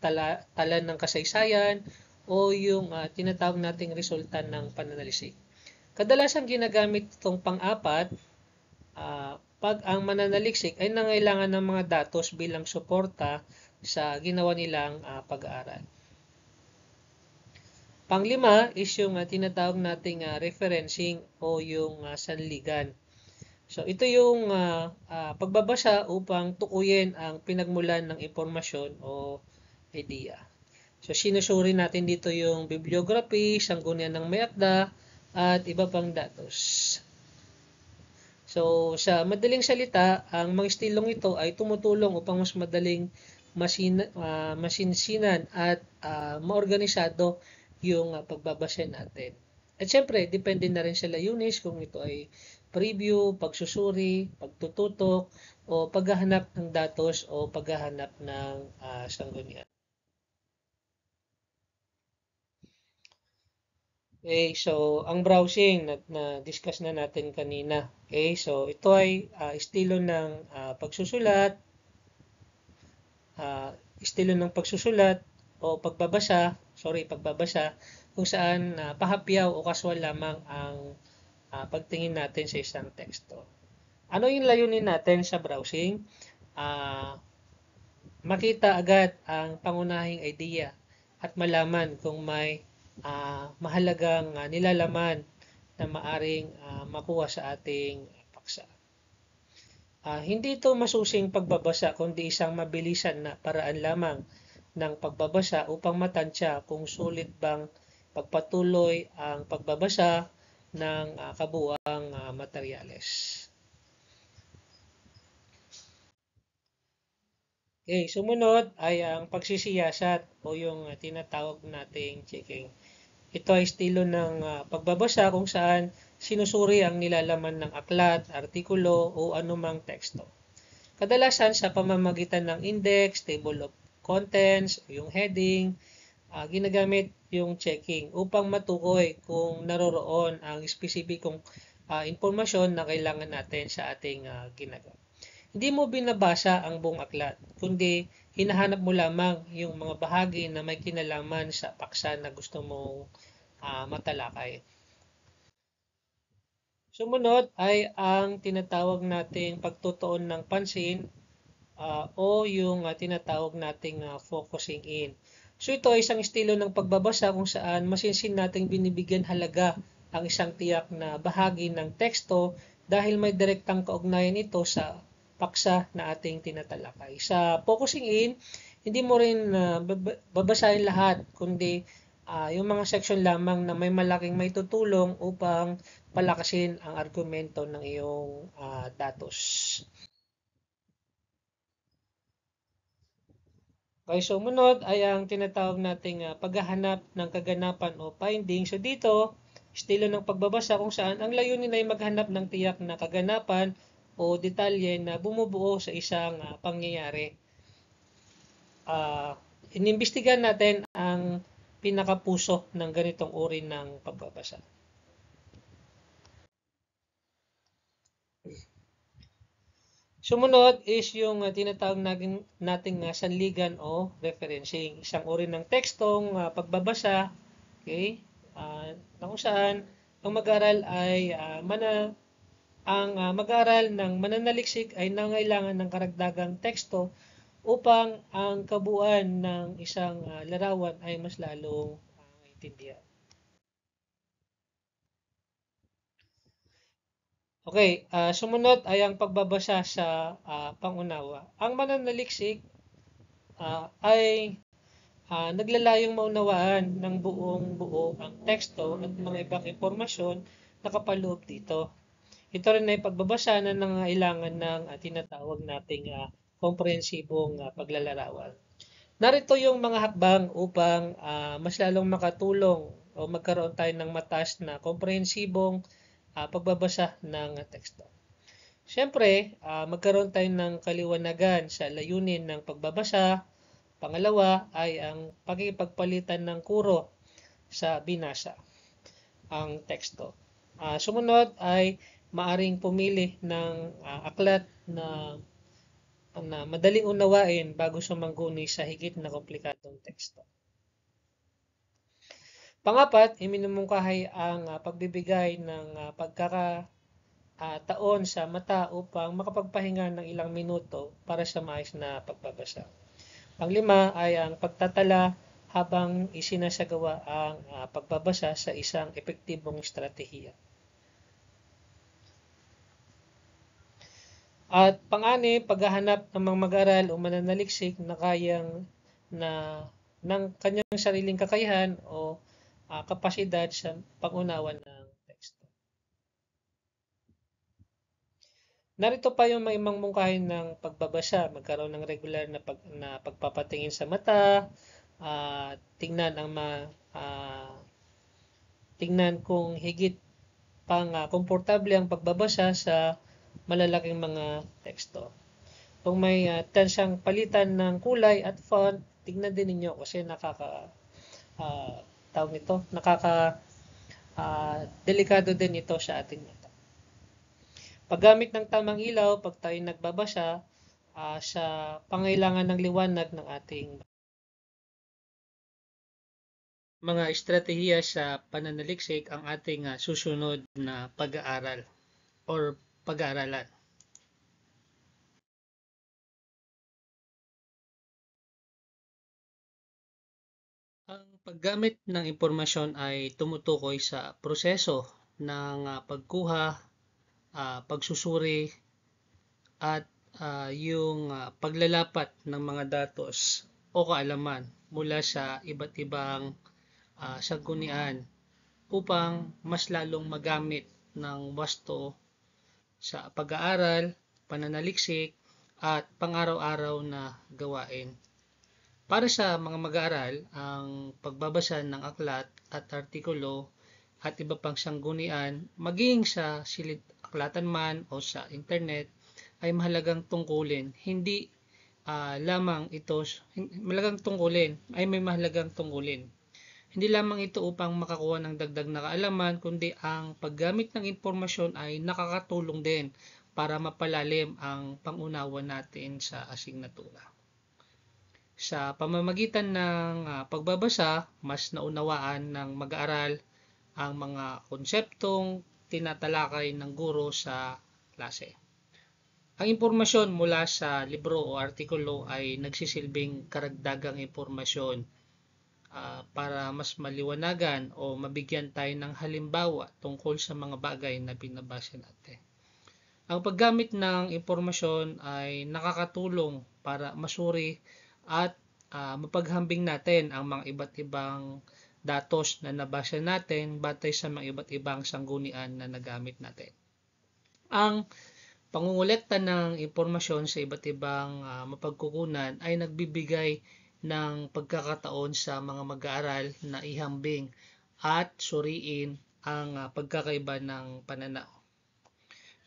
tala ng kasaysayan, o yung tinatawag nating resulta ng pananalisik. Kadalasan ginagamit itong pang-apat pag ang mananaliksik ay nangailangan ng mga datos bilang suporta sa ginawa nilang pag-aaral. Panglima is yung tinatawag nating referencing o yung sanligan. So ito yung pagbabasa upang tukuyin ang pinagmulan ng impormasyon o idea. So sinusuri natin dito yung bibliography, sanggunian ng may akda, at iba pang datos. So, sa madaling salita, ang mga estilong ito ay tumutulong upang mas madaling masinsinan at maorganisado yung pagbabasa natin. At syempre, depende na rin sa layunis kung ito ay preview, pagsusuri, pagtututok, o paghahanap ng datos o paghahanap ng sanggunian. Okay, so ang browsing na-discuss na natin kanina. Okay, so ito ay estilo ng pagsusulat o pagbabasa kung saan pahapyaw o casual lamang ang pagtingin natin sa isang teksto. Ano yung layunin natin sa browsing? Makita agad ang pangunahing idea at malaman kung may mahalagang nilalaman na maaring makuha sa ating paksa. Hindi ito masusing pagbabasa kundi isang mabilisan na paraan lamang ng pagbabasa upang matansya kung sulit bang pagpatuloy ang pagbabasa ng kabuuang materyales. Okay, sumunod ay ang pagsisiyasat o yung tinatawag nating checking. Ito ay estilo ng pagbabasa kung saan sinusuri ang nilalaman ng aklat, artikulo o anumang teksto. Kadalasan sa pamamagitan ng index, table of contents, yung heading, ginagamit yung checking upang matukoy kung naroroon ang espesipikong impormasyon na kailangan natin sa ating ginagawa. Hindi mo binabasa ang buong aklat, kundi hinahanap mo lamang yung mga bahagi na may kinalaman sa paksa na gusto mong matalakay. Sumunod ay ang tinatawag nating pagtutuon ng pansin o yung tinatawag nating focusing in. So ito ay isang estilo ng pagbabasa kung saan masinsin nating binibigyan halaga ang isang tiyak na bahagi ng teksto dahil may direktang kaugnayan ito sa paksa na ating tinatalakay. Sa focusing in, hindi mo rin babasahin lahat kundi yung mga section lamang na may malaking may tutulong upang palakasin ang argumento ng iyong datos. Okay, so munod ay ang tinatawag nating paghahanap ng kaganapan o finding. So dito, estilo ng pagbabasa kung saan ang layunin ay maghanap ng tiyak na kaganapan o detalye na bumubuo sa isang pangyayari. Uh, Inimbestigahan natin ang pinakapuso ng ganitong uri ng pagbabasa. Sumunod is yung tinatawag nating sanligan o referencing. Isang uri ng tekstong pagbabasa, okay? Na kung saan ang mag-aral ay mag-aral ng mananaliksik ay nangailangan ng karagdagang teksto upang ang kabuuan ng isang larawan ay mas lalong maintindihan. Okay, sumunod ay ang pagbabasa sa pangunawa. Ang mananaliksik ay naglalayong maunawaan ng buong buo ang teksto at mga ibang impormasyon na kapaloob dito. Ito rin ay pagbabasa na nangailangan ng tinatawag nating komprehensibong paglalarawan. Narito yung mga hakbang upang mas lalong makatulong o magkaroon tayo ng mataas na komprehensibong pagbabasa ng teksto. Siyempre, magkaroon tayo ng kaliwanagan sa layunin ng pagbabasa. Pangalawa ay ang pagkikipagpalitan ng kuro sa binasa, ang teksto. Sumunod ay maaring pumili ng aklat na madaling unawain bago sumangguni sa higit na komplikadong teksto. Pangapat, iminumungkahi ang pagbibigay ng pagkakataon sa mata upang makapagpahinga ng ilang minuto para sa maayos na pagbabasa. Panglima ay ang pagtatala habang isinasagawa ang pagbabasa sa isang epektibong estratehiya. At pang-ani, paghahanap ng mga mag-aral o mananaliksik na kayang na ng kanyang sariling kakayahan o kapasidad sa pag-unawa ng teksto. Narito pa yung mga imang mungkahin ng pagbabasa, magkaroon ng regular na pagpapatingin sa mata, tingnan tingnan kung higit pang komportable ang pagbabasa sa malalaking mga teksto. Kung may tensyang palitan ng kulay at font, tingnan din ninyo kasi tawag nito, delikado din ito sa ating mata. Paggamit ng tamang ilaw, pag tayo nagbabasa, sa pangailangan ng liwanag ng ating mga estratehiya sa pananaliksik ang ating susunod na pag-aaral or pag-aaralan. Ang paggamit ng impormasyon ay tumutukoy sa proseso ng pagkuha, pagsusuri, at yung paglalapat ng mga datos o kaalaman mula sa iba't ibang sanggunian upang mas lalong magamit ng wasto sa pag-aaral, pananaliksik, at pang-araw-araw na gawain. Para sa mga mag-aaral, ang pagbabasa ng aklat at artikulo at iba pang sanggunian, maging sa silid aklatan man o sa internet, ay mahalagang tungkulin. Hindi lamang ito, mahalagang tungkulin, ay may mahalagang tungkulin. Hindi lamang ito upang makakuha ng dagdag na kaalaman, kundi ang paggamit ng impormasyon ay nakakatulong din para mapalalim ang pangunawa natin sa asignatura. Sa pamamagitan ng pagbabasa, mas naunawaan ng mag-aaral ang mga konseptong tinatalakay ng guro sa klase. Ang impormasyon mula sa libro o artikulo ay nagsisilbing karagdagang impormasyon para mas maliwanagan o mabigyan tayo ng halimbawa tungkol sa mga bagay na binabasa natin. Ang paggamit ng impormasyon ay nakakatulong para masuri at mapaghambing natin ang mga iba't ibang datos na nabasa natin batay sa mga iba't ibang sanggunian na nagamit natin. Ang pangungulekta ng impormasyon sa iba't ibang mapagkukunan ay nagbibigay ng pagkakataon sa mga mag-aaral na ihambing at suriin ang pagkakaiba ng pananaw.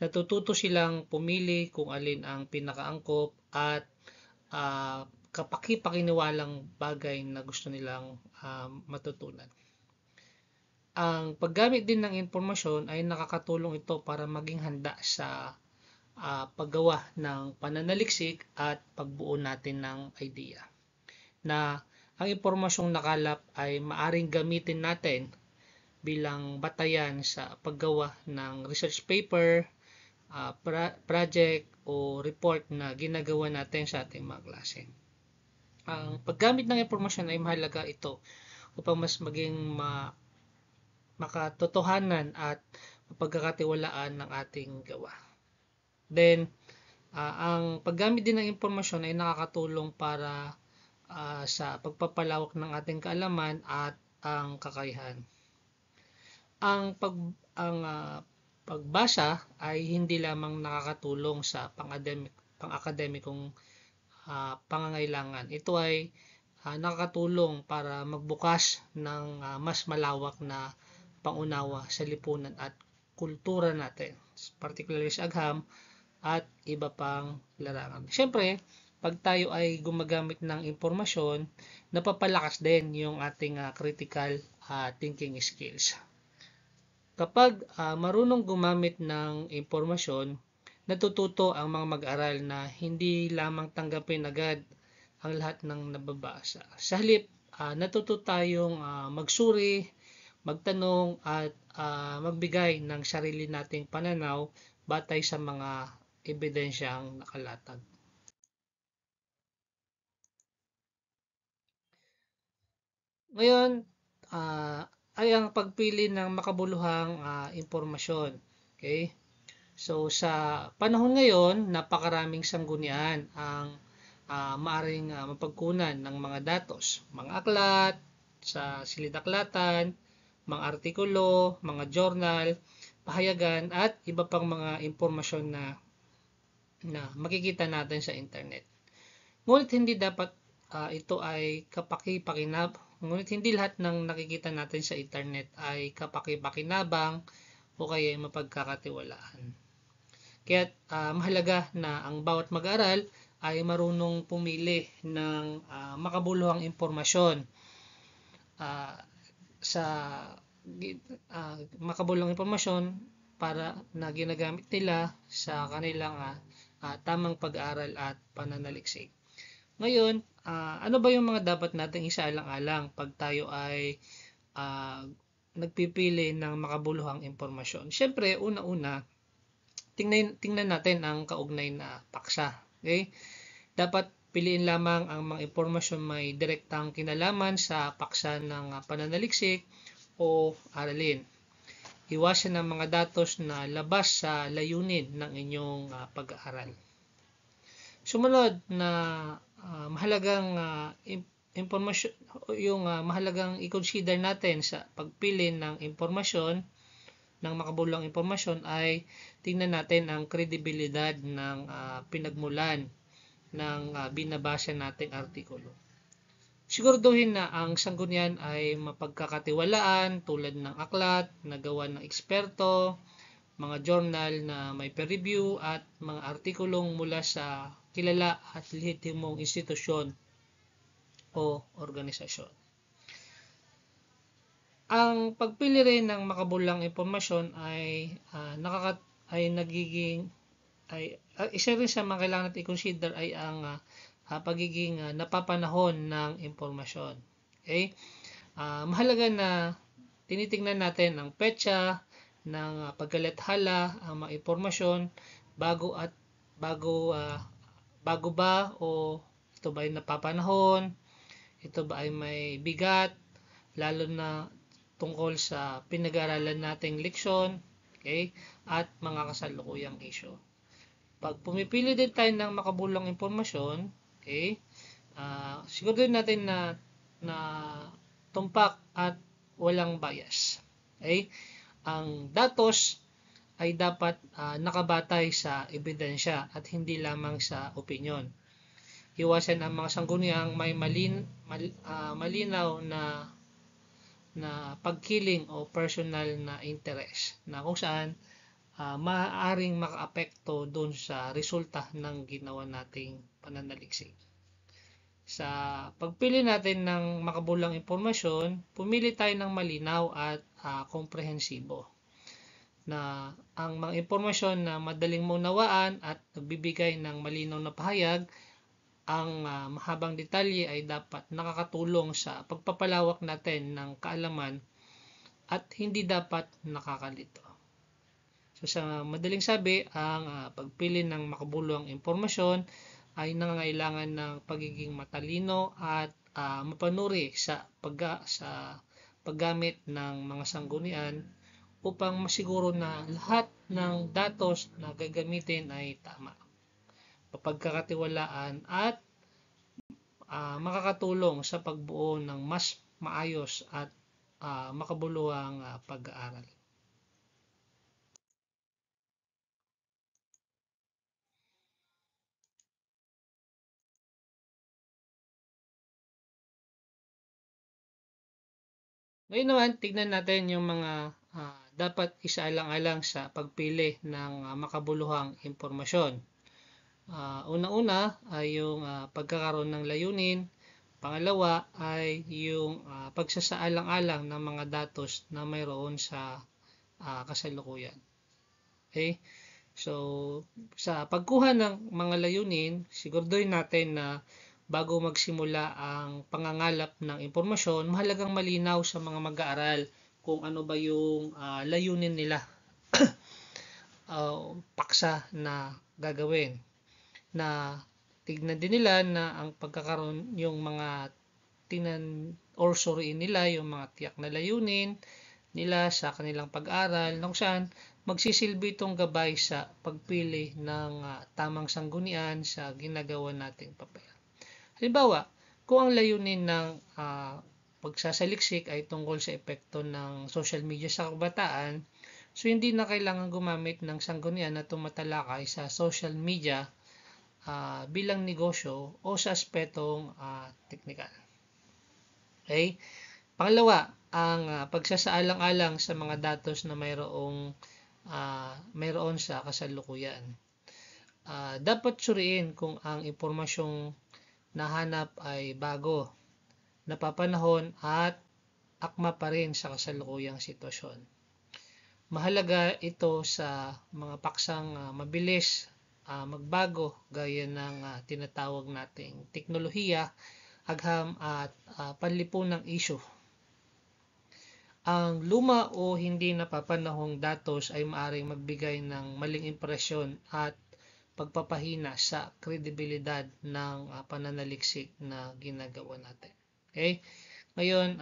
Natututo silang pumili kung alin ang pinakaangkop at kapaki-pakiniwalang bagay na gusto nilang matutunan. Ang paggamit din ng impormasyon ay nakakatulong ito para maging handa sa paggawa ng pananaliksik at pagbuo natin ng idea. Na ang impormasyong nakalap ay maaring gamitin natin bilang batayan sa paggawa ng research paper, project o report na ginagawa natin sa ating mga klase. Ang paggamit ng impormasyon ay mahalaga ito upang mas maging makatotohanan at mapagkakatiwalaan ng ating gawa. Then, ang paggamit din ng impormasyon ay nakakatulong para sa pagpapalawak ng ating kaalaman at ang kakayahan. Ang pagbasa ay hindi lamang nakakatulong sa pang-akademikong pangangailangan. Ito ay nakakatulong para magbukas ng mas malawak na pangunawa sa lipunan at kultura natin, particularly sa agham at iba pang larangan. Siyempre, pag tayo ay gumagamit ng impormasyon, napapalakas din yung ating critical thinking skills. Kapag marunong gumamit ng impormasyon, natututo ang mga mag-aral na hindi lamang tanggapin agad ang lahat ng nababasa. Sa halip, natuto tayong magsuri, magtanong at magbigay ng sarili nating pananaw batay sa mga ebidensyang nakalatag. Ngayon, ay ang pagpili ng makabuluhang impormasyon. Okay? So, sa panahon ngayon, napakaraming sanggunian ang maaring mapagkunan ng mga datos, mga aklat, sa silid-aklatan, mga artikulo, mga journal, pahayagan, at iba pang mga impormasyon na makikita natin sa internet. Ngunit hindi dapat ito ay ngunit hindi lahat ng nakikita natin sa internet ay kapaki-pakinabang o kaya mapagkakatiwalaan. Kaya mahalaga na ang bawat mag-aaral ay marunong pumili ng makabuluhang impormasyon sa makabuluhang impormasyon para na ginagamit nila sa kanilang tamang pag-aaral at pananaliksik. Ngayon, ano ba yung mga dapat nating isaalang-alang pag tayo ay nagpipili ng makabuluhang impormasyon? Siyempre, una-una, tingnan natin ang kaugnay na paksa. Okay? Dapat piliin lamang ang mga impormasyon may direktang kinalaman sa paksa ng pananaliksik o aralin. Iwasan ang mga datos na labas sa layunin ng inyong pag-aaral. Sumunod na mahalagang impormasyon, yung mahalagang i-consider natin sa pagpili ng impormasyon, ng makabuluhang impormasyon ay tingnan natin ang kredibilidad ng pinagmulan ng binabasa nating artikulo. Siguraduhin na ang sanggunian ay mapagkakatiwalaan tulad ng aklat na gawa ng eksperto, mga journal na may peer review at mga artikulong mula sa kilala at lehitimong institusyon o organisasyon. Ang pagpili rin ng makabuluhang impormasyon ay isa rin sa mga kailangan natin i-consider ay ang pagiging napapanahon ng impormasyon. Okay? Mahalaga na tinitingnan natin ang petsa ng pagkalathala ang mga impormasyon bago ba o ito ba ay napapanahon, ito ba ay may bigat, lalo na tungkol sa pinag-aaralan nating leksyon, okay, at mga kasalukuyang issue. Pag pumipili din tayo ng makabuluhang impormasyon, okay, siguraduhin natin na tumpak at walang bias. Okay? Ang datos ay dapat nakabatay sa ebidensya at hindi lamang sa opinyon. iwasan ang mga sangguniang may malinaw na pagkiling o personal na interest na kung saan maaaring makaapekto doon sa resulta ng ginawa nating pananaliksik. Sa pagpili natin ng makabulang impormasyon, pumili tayo ng malinaw at komprehensibo na ang mga impormasyon na madaling maunawaan at nagbibigay ng malinaw na pahayag. Ang mahabang detalye ay dapat nakakatulong sa pagpapalawak natin ng kaalaman at hindi dapat nakakalito. So sa madaling sabi, ang pagpili ng makabuluhang impormasyon ay nangangailangan ng pagiging matalino at mapanuri sa paggamit ng mga sanggunian upang masiguro na lahat ng datos na gagamitin ay tama, mapagkakatiwalaan at makakatulong sa pagbuo ng mas maayos at makabuluhang pag-aaral. Ngayon naman, tignan natin yung mga dapat isaalang-alang sa pagpili ng makabuluhang impormasyon. Una-una ay yung pagkakaroon ng layunin. Pangalawa ay yung pagsasaalang-alang ng mga datos na mayroon sa kasalukuyan. Okay? So, sa pagkuha ng mga layunin, siguraduhin natin na bago magsimula ang pangangalap ng impormasyon, mahalagang malinaw sa mga mag-aaral kung ano ba yung layunin nila, paksa na gagawin. Na tignan din nila na ang pagkakaroon yung mga or suriin nila yung mga tiyak na layunin nila sa kanilang pag-aaral kung saan magsisilbi itong gabay sa pagpili ng tamang sanggunian sa ginagawa nating papel. Halimbawa, kung ang layunin ng pagsasaliksik ay tungkol sa epekto ng social media sa kabataan, so hindi na kailangan gumamit ng sanggunian na tumatalakay sa social media bilang negosyo o sa aspetong teknikal. Okay? Pangalawa, ang pagsasaalang-alang sa mga datos na mayroon sa kasalukuyan. Dapat suriin kung ang impormasyong nahanap ay bago, napapanahon at akma pa rin sa kasalukuyang sitwasyon. Mahalaga ito sa mga paksang mabilis magbago gaya ng tinatawag nating teknolohiya, agham at panlipunang issue. Ang luma o hindi napapanahong datos ay maaaring magbigay ng maling impresyon at pagpapahina sa kredibilidad ng pananaliksik na ginagawa natin. Okay? Ngayon,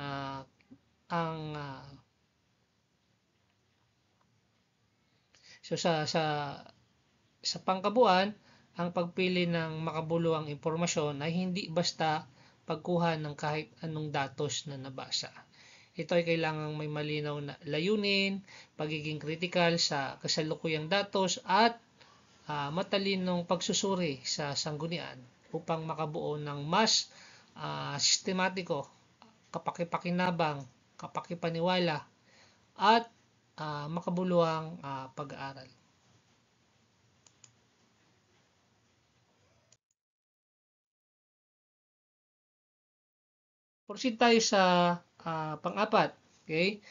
sa pangkabuuan, ang pagpili ng makabuluhang impormasyon ay hindi basta pagkuha ng kahit anong datos na nabasa. Ito ay kailangang may malinaw na layunin, pagiging kritikal sa kasalukuyang datos at matalinong pagsusuri sa sanggunian upang makabuo ng mas sistematiko, kapakipakinabang, kapakipaniwala at makabuluhang pag-aaral. Proceed tayo sa pang-apat. Okay?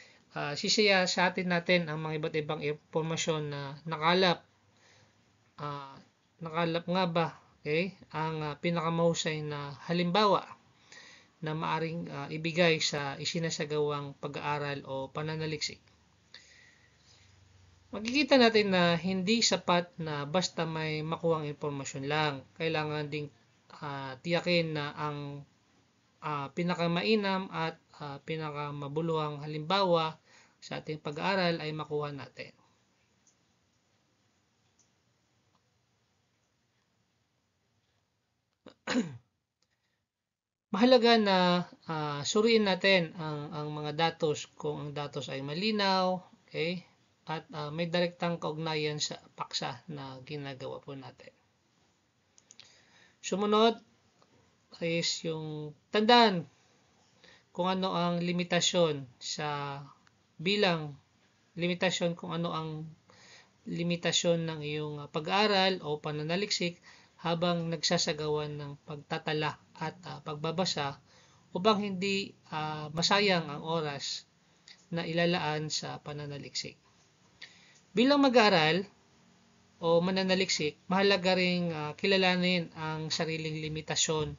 Sisaya sa atin natin ang mga iba't ibang impormasyon na nakalap. Nakalap nga ba? Okay? Ang pinakamahusay na halimbawa na maaring ibigay sa isinasagawang pag-aaral o pananaliksik. Makikita natin na hindi sapat na basta may makuhang impormasyon lang. Kailangan ding tiyakin na ang pinakamainam at pinakamabuluhang halimbawa sa ating pag-aaral ay makuha natin. Mahalaga na suriin natin ang mga datos kung ang datos ay malinaw, okay? At may direktang kaugnayan sa paksa na ginagawa po natin. Sumunod, is yung tandaan kung ano ang limitasyon sa bilang limitasyon kung ano ang limitasyon ng iyong pag-aaral o pananaliksik habang nagsasagawan ng pagtatala at pagbabasa upang hindi masayang ang oras na ilalaan sa pananaliksik. Bilang mag-aaral o mananaliksik, mahalaga ring kilalanin ang sariling limitasyon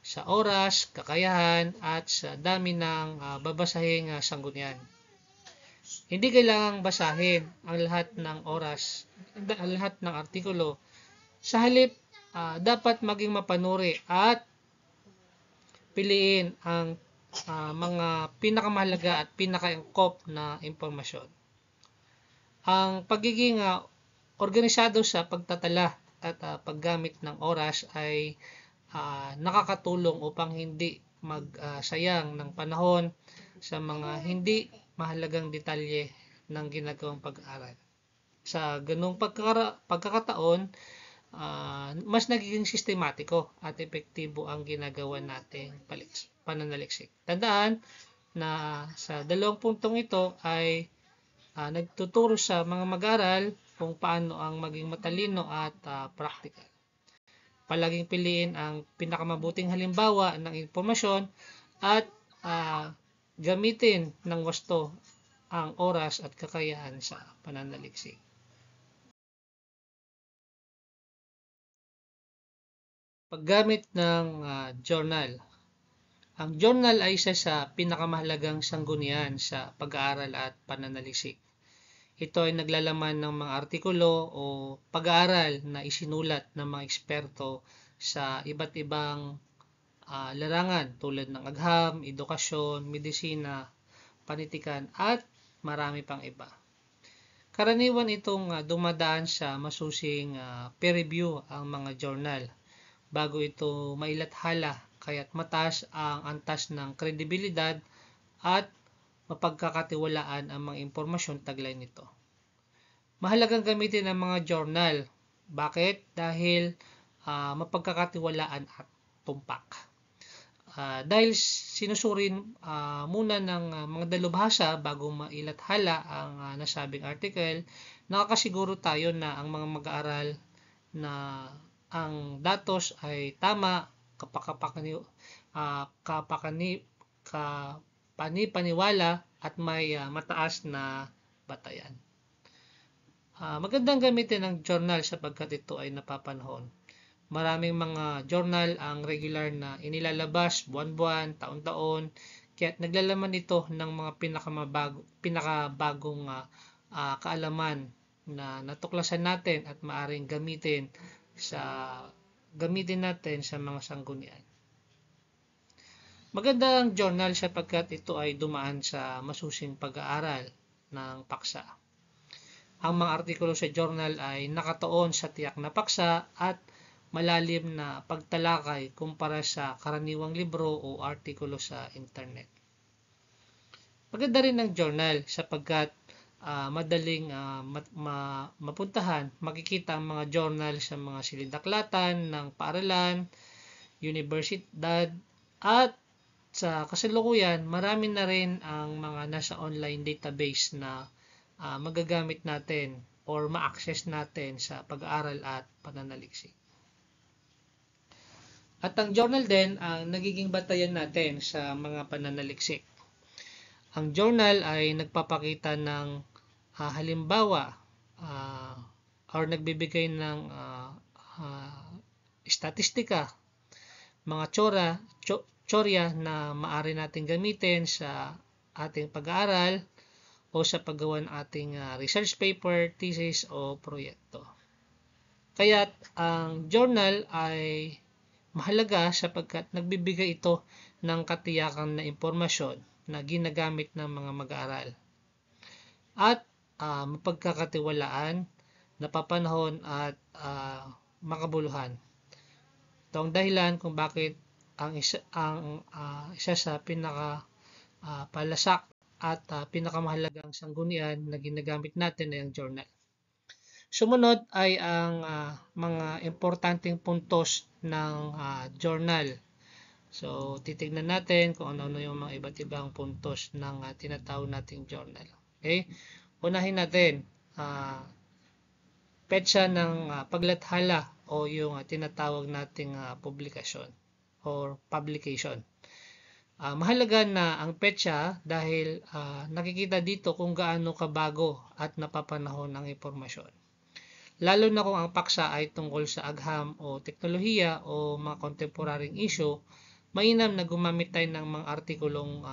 sa oras, kakayahan at sa dami ng babasahing sanggunian. Hindi kailangang basahin ang lahat ng lahat ng artikulo. Sa halip, dapat maging mapanuri at piliin ang mga pinakamahalaga at pinakaangkop na impormasyon. Ang pagiging organisado sa pagtatala at paggamit ng oras ay nakakatulong upang hindi magsayang ng panahon sa mga hindi mahalagang detalye ng ginagawang pag-aaral. Sa ganung pagkakataon, mas nagiging sistematiko at epektibo ang ginagawa nating pananaliksik. Tandaan na sa dalawang puntong ito ay nagtuturo sa mga mag-aaral kung paano ang maging matalino at practical. Palaging piliin ang pinakamabuting halimbawa ng impormasyon at gamitin ng wasto ang oras at kakayahan sa pananaliksik. Paggamit ng journal. Ang journal ay isa sa pinakamahalagang sanggunian sa pag-aaral at pananaliksik. Ito ay naglalaman ng mga artikulo o pag-aaral na isinulat ng mga eksperto sa iba't ibang larangan tulad ng agham, edukasyon, medisina, panitikan at marami pang iba. Karaniwan itong dumadaan sa masusing peer review ang mga journal bago ito mailathala, kaya't mataas ang antas ng kredibilidad at mapagkakatiwalaan ang mga impormasyon taglay nito. Mahalagang gamitin ang mga journal. Bakit? Dahil mapagkakatiwalaan at tumpak. Dahil sinusurin muna ng mga dalubhasa bago mailathala ang nasabing article, nakakasiguro tayo na ang mga mag-aaral na ang datos ay tama, kapani-paniwala at may mataas na batayan. Magandang gamitin ang journal sapagkat ito ay napapanahon. Maraming mga journal ang regular na inilalabas buwan-buwan, taon-taon, kaya naglalaman ito ng mga pinakabagong kaalaman na natuklasan natin at maaring gamitin natin sa mga sanggunian. Maganda ang journal sapagkat ito ay dumaan sa masusing pag-aaral ng paksa. Ang mga artikulo sa journal ay nakatuon sa tiyak na paksa at malalim na pagtalakay kumpara sa karaniwang libro o artikulo sa internet. Maganda rin ang journal sapagkat madaling mapuntahan, makikita ang mga journal sa mga silid-aklatan ng paaralan, universidad, at sa kasalukuyan, marami na rin ang mga nasa online database na magagamit natin or ma-access natin sa pag-aaral at pananaliksik. At ang journal din ang nagiging batayan natin sa mga pananaliksik. Ang journal ay nagpapakita ng halimbawa or nagbibigay ng statistika, mga tsorya na maaari nating gamitin sa ating pag-aaral o sa paggawa ng ating research paper, thesis o proyekto. Kaya't ang journal ay mahalaga sapagkat nagbibigay ito ng katiyakan na impormasyon na ginagamit ng mga mag-aaral at mapagkakatiwalaan, napapanahon at makabuluhan. Ito ang dahilan kung bakit ang isa sa pinaka-palasak at pinakamahalagang sanggunian na ginagamit natin ay ang journal. Sumunod ay ang mga importanteng puntos ng journal. So, titignan natin kung ano-ano yung mga iba't ibang puntos ng tinatawag nating journal. Okay? Unahin natin, petsa ng paglathala o yung tinatawag nating publikasyon or publication. Mahalaga na ang petsa dahil nakikita dito kung gaano kabago at napapanahon ang impormasyon. Lalo na kung ang paksa ay tungkol sa agham o teknolohiya o mga contemporaryong issue, mainam na gumamit tayo ng mga artikulong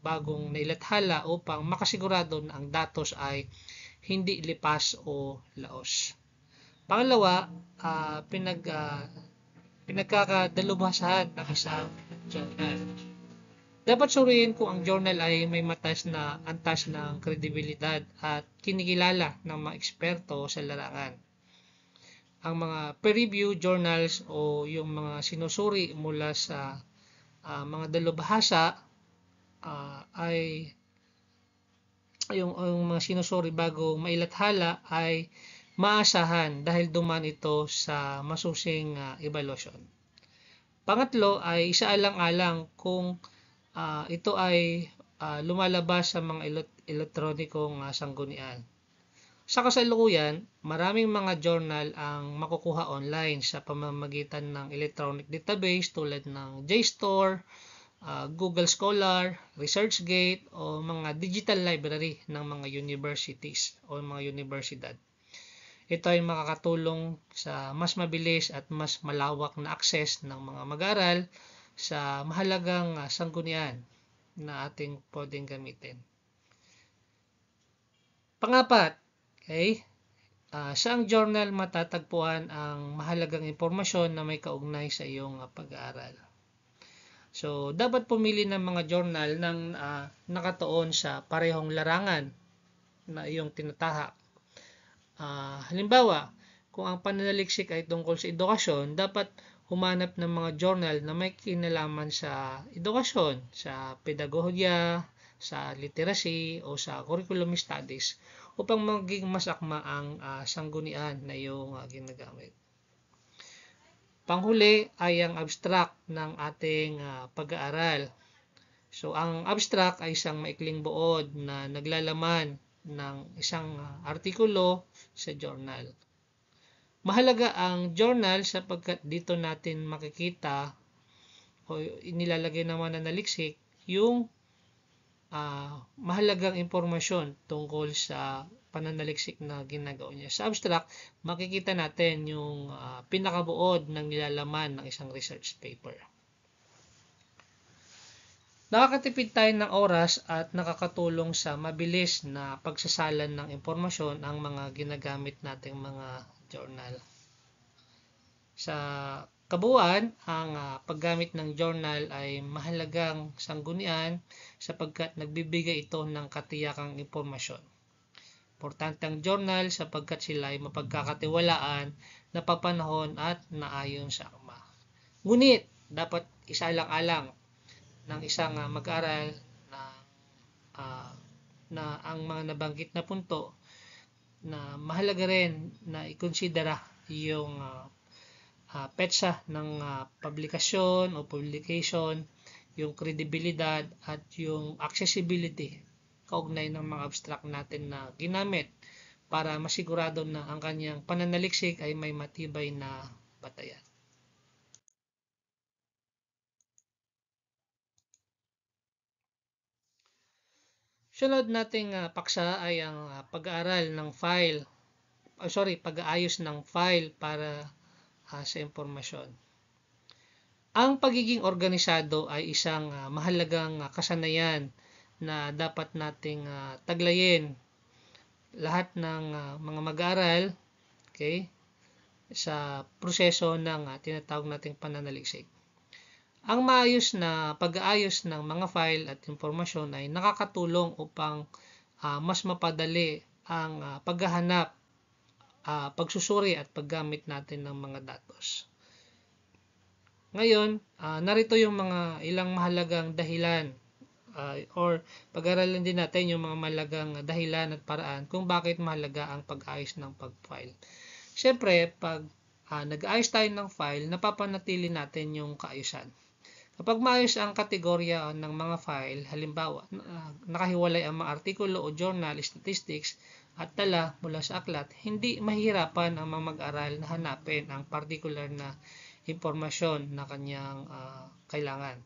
bagong nailathala upang makasigurado na ang datos ay hindi lipas o laos. Pangalawa, pinagkakadalubhasahan ng isang journal. Dapat suriin kung ang journal ay may antas ng kredibilidad at kinikilala ng mga eksperto sa larangan. Ang mga peer-reviewed journals o yung mga sinusuri mula sa mga dalubhasa ay yung mga sinusuri bago mailathala ay maasahan dahil duman ito sa masusing evaluation. Pangatlo ay isaalang-alang kung ito ay lumalabas sa mga elektronikong sanggunian. Sa kasalukuyan, maraming mga journal ang makukuha online sa pamamagitan ng electronic database tulad ng JSTOR, Google Scholar, ResearchGate o mga digital library ng mga universities o mga universidad. Ito ay makakatulong sa mas mabilis at mas malawak na access ng mga mag-aaral sa mahalagang sanggunian na ating pwedeng gamitin. Pangapat, okay, saang journal matatagpuan ang mahalagang impormasyon na may kaugnay sa iyong pag-aaral. So, dapat pumili ng mga journal ng nakatuon sa parehong larangan na iyong tinatahak. Halimbawa, kung ang pananaliksik ay tungkol sa edukasyon, dapat humanap ng mga journal na may kinalaman sa edukasyon, sa pedagohiya, sa literacy o sa curriculum studies upang maging mas akma ang sanggunian na iyong ginagamit. Panghuli ay ang abstract ng ating pag-aaral. So, ang abstract ay isang maikling buod na naglalaman ng isang artikulo sa journal. Mahalaga ang journal sapagkat dito natin makikita o inilalagay ng mananaliksik yung mahalagang impormasyon tungkol sa pananaliksik na ginagawa niya. Sa abstract, makikita natin yung pinakabuod ng nilalaman ng isang research paper. Nakakatipid tayo ng oras at nakakatulong sa mabilis na pagsasalan ng impormasyon ang mga ginagamit nating mga journal. Sa kabuuan, ang paggamit ng journal ay mahalagang sanggunian sapagkat nagbibigay ito ng katiyakang impormasyon. Importante ang journal sapagkat sila ay mapagkakatiwalaan, napapanahon at naayon sa akma. Ngunit, dapat isaalang-alang ng isang mag-aral na ang mga nabanggit na punto na mahalaga rin na ikonsidera yung petsa ng publikasyon o publication, yung kredibilidad at yung accessibility kaugnay ng mga abstract natin na ginamit para masigurado na ang kanyang pananaliksik ay may matibay na batayan. Sunod nating paksa ay ang pag-aaral ng pag-aayos ng file para sa impormasyon. Ang pagiging organisado ay isang mahalagang kasanayan na dapat nating taglayin lahat ng mga mag-aaral, okay, sa proseso ng tinatawag nating pananaliksik. Ang maayos na pag-aayos ng mga file at impormasyon ay nakakatulong upang mas mapadali ang paghahanap, pagsusuri at paggamit natin ng mga datos. Ngayon, narito yung mga ilang mahalagang dahilan or pag-aralan din natin yung mga mahalagang dahilan at paraan kung bakit mahalaga ang pag-ayos ng pag-file. Siyempre, pag nag-ayos tayo ng file, napapanatili natin yung kaayusan. Kapag maayos ang kategorya ng mga file, halimbawa, nakahiwalay ang mga artikulo o journal, statistics, at tala mula sa aklat, hindi mahihirapan ang mga mag-aral na hanapin ang particular na impormasyon na kanyang kailangan.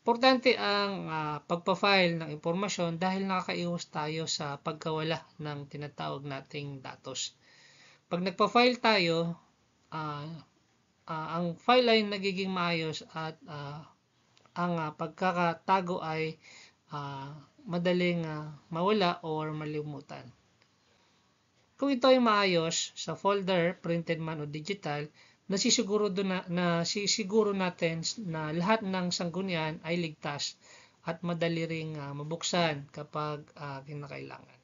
Importante ang pagpa-file ng impormasyon dahil nakakaiwas tayo sa pagkawala ng tinatawag nating datos. Pag nagpa-file tayo, ang file ay nagiging maayos at ang pagkakatago ay madaling mawala or malimutan. Kung ito ay maayos sa folder, printed man o digital, nasisiguro natin na lahat ng sanggunian ay ligtas at madali ring mabuksan kapag kinakailangan.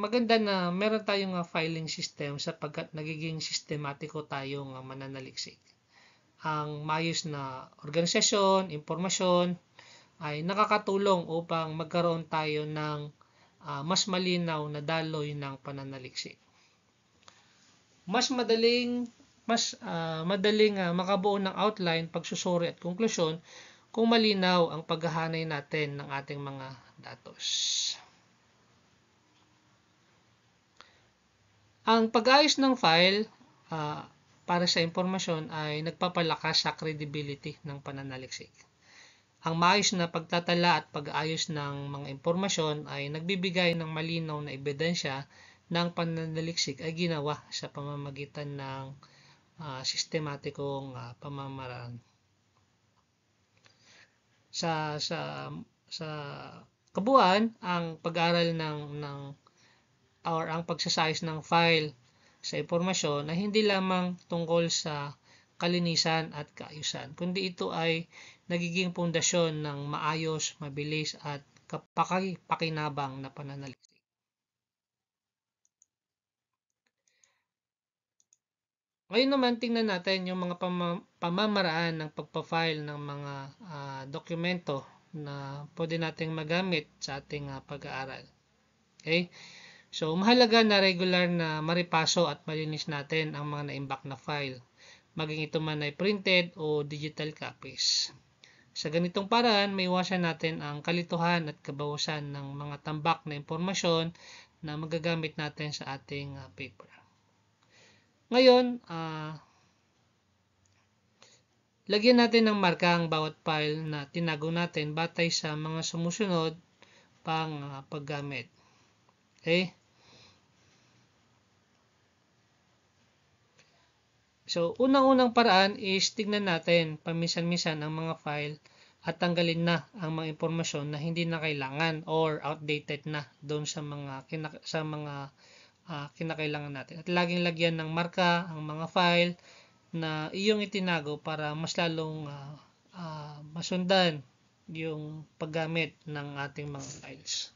Maganda na meron tayong filing system sapagkat nagiging sistematiko tayong mananaliksik. Ang maayos na organisasyon, impormasyon ay nakakatulong upang magkaroon tayo ng mas malinaw na daloy ng pananaliksik. Mas madaling makabuo ng outline, pagsusuri at konklusyon kung malinaw ang paghahanay natin ng ating mga datos. Ang pag-ayos ng file para sa impormasyon ay nagpapalakas sa credibility ng pananaliksik. Ang maayos na pagtatala at pag-ayos ng mga impormasyon ay nagbibigay ng malinaw na ebidensya ng pananaliksik ay ginawa sa pamamagitan ng sistematikong pamamaraan. Sa kabuuan, ang pag-aaral ang pagsasayos ng file sa impormasyon ay hindi lamang tungkol sa kalinisan at kaayusan, kundi ito ay nagiging pundasyon ng maayos, mabilis at kapaki-pakinabang na pananaliksik. Ngayon naman, tingnan natin yung mga pamamaraan ng pagpa-file ng mga dokumento na pwede nating magamit sa ating pag-aaral. Okay? So, mahalaga na regular na maripaso at malinis natin ang mga na-imbak na file, maging ito man ay printed o digital copies. Sa ganitong paraan, maiwasan natin ang kalituhan at kabawasan ng mga tambak na impormasyon na magagamit natin sa ating paper. Ngayon, lagyan natin ng marka ang bawat file na tinago natin batay sa mga sumusunod pang paggamit. Okay? So, unang-unang paraan is tignan natin paminsan-minsan ang mga file at tanggalin na ang mga impormasyon na hindi na kailangan or outdated na doon sa mga kinakailangan natin. At laging lagyan ng marka ang mga file na iyong itinago para mas lalong masundan yung paggamit ng ating mga files.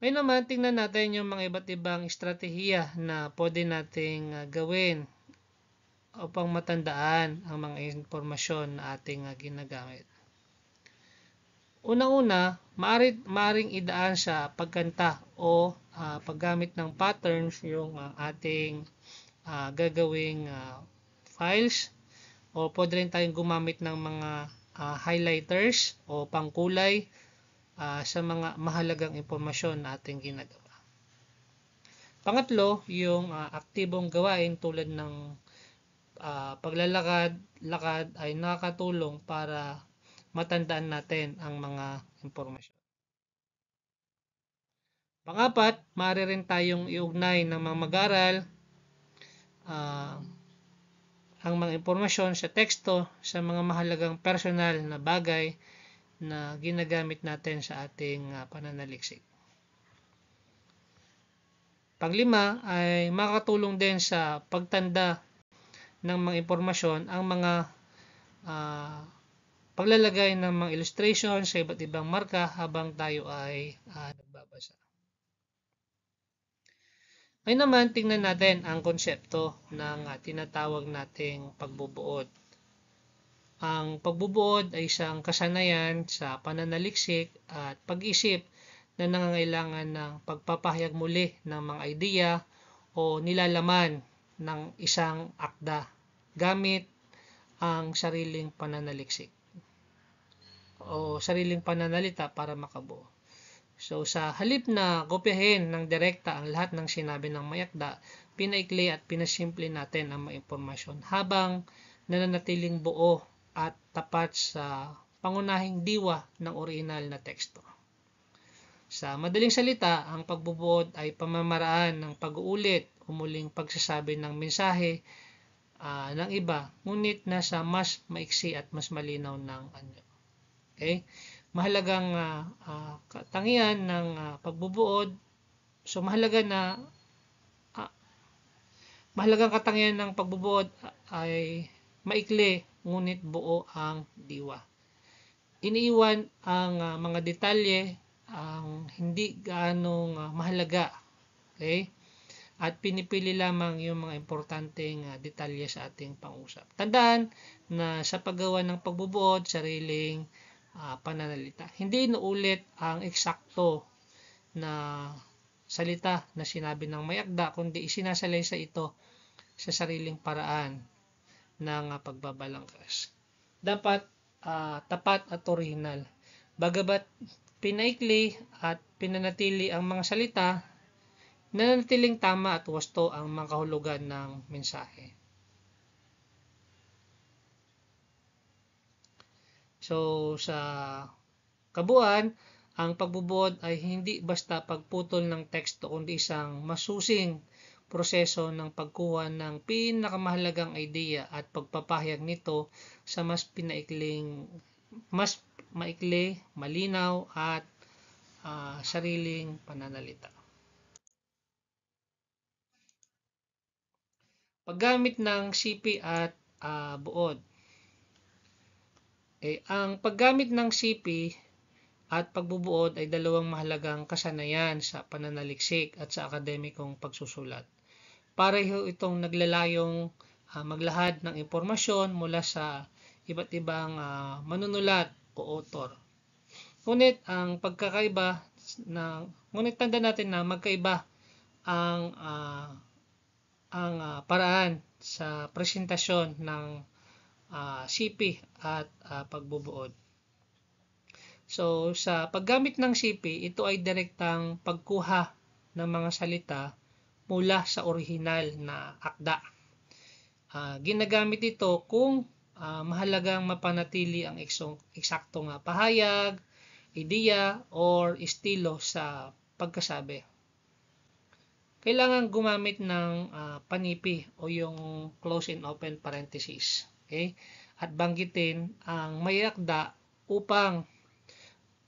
Ngayon naman, tingnan natin yung mga iba't ibang estratehiya na pwede nating gawin upang matandaan ang mga impormasyon na ating ginagamit. Unang-una, maaring idaan sa pagkanta o paggamit ng patterns yung ating gagawing files, o pwede rin tayong gumamit ng mga highlighters o pangkulay sa mga mahalagang impormasyon na ating ginagawa. Pangatlo, yung aktibong gawain tulad ng paglalakad ay nakakatulong para matandaan natin ang mga impormasyon. Pangapat, maaari rin tayong iugnay ng mga mag-aral ang mga impormasyon sa teksto sa mga mahalagang personal na bagay na ginagamit natin sa ating pananaliksik. Panglima ay makakatulong din sa pagtanda ng mga impormasyon ang mga paglalagay ng mga illustration sa iba't ibang marka habang tayo ay nagbabasa. Ngayon naman, tingnan natin ang konsepto ng tinatawag nating pagbubuod. Ang pagbubuod ay isang kasanayan sa pananaliksik at pag-isip na nangangailangan ng pagpapahayag muli ng mga idea o nilalaman ng isang akda gamit ang sariling pananaliksik o sariling pananalita para makabuo. So sa halip na kopyahin ng direkta ang lahat ng sinabi ng may akda, pinaikli at pinasimple natin ang mga impormasyon habang nananatiling buo at tapat sa pangunahing diwa ng orihinal na teksto. Sa madaling salita, ang pagbubuod ay pamamaraan ng pag-uulit o muling pagsasabi ng mensahe ng iba, ngunit nasa mas maiksi at mas malinaw ng anyo. Okay? Mahalagang katangian ng pagbubuod. So mahalagang katangian ng pagbubuod ay maikli ngunit buo ang diwa. Iniiwan ang mga detalye ang hindi gaanong mahalaga. Okay? At pinipili lamang yung mga importanteng detalye sa ating pang-usap. Tandaan na sa paggawa ng pagbubuod, sariling pananalita. Hindi inuulit ang eksakto na salita na sinabi ng may akda, kundi isinasalaysa ito sa sariling paraan ng pagbabalangkas. Dapat tapat at orihinal. Bagamat pinaikli at pinanatili ang mga salita, nananatiling tama at wasto ang mga kahulugan ng mensahe. So, sa kabuuan, ang pagbubuod ay hindi basta pagputol ng teksto kundi isang masusing proseso ng pagkuha ng pinakamahalagang idea at pagpapahayag nito sa mas maikli, malinaw at sariling pananalita. Paggamit ng sipi at buod. Ang paggamit ng sipi at pagbubuod ay dalawang mahalagang kasanayan sa pananaliksik at sa akademikong pagsusulat. Pareho itong naglalayong maglahad ng impormasyon mula sa iba't ibang manunulat o author. Ngunit tanda natin na magkaiba ang paraan sa presentasyon ng sipi at pagbubuod. So, sa paggamit ng sipi, ito ay direktang pagkuha ng mga salita mula sa orihinal na akda. Ginagamit ito kung mahalagang mapanatili ang eksaktong pahayag, ideya, or estilo sa pagkasabi. Kailangan gumamit ng panipi o yung close and open parenthesis. Okay? At banggitin ang may akda upang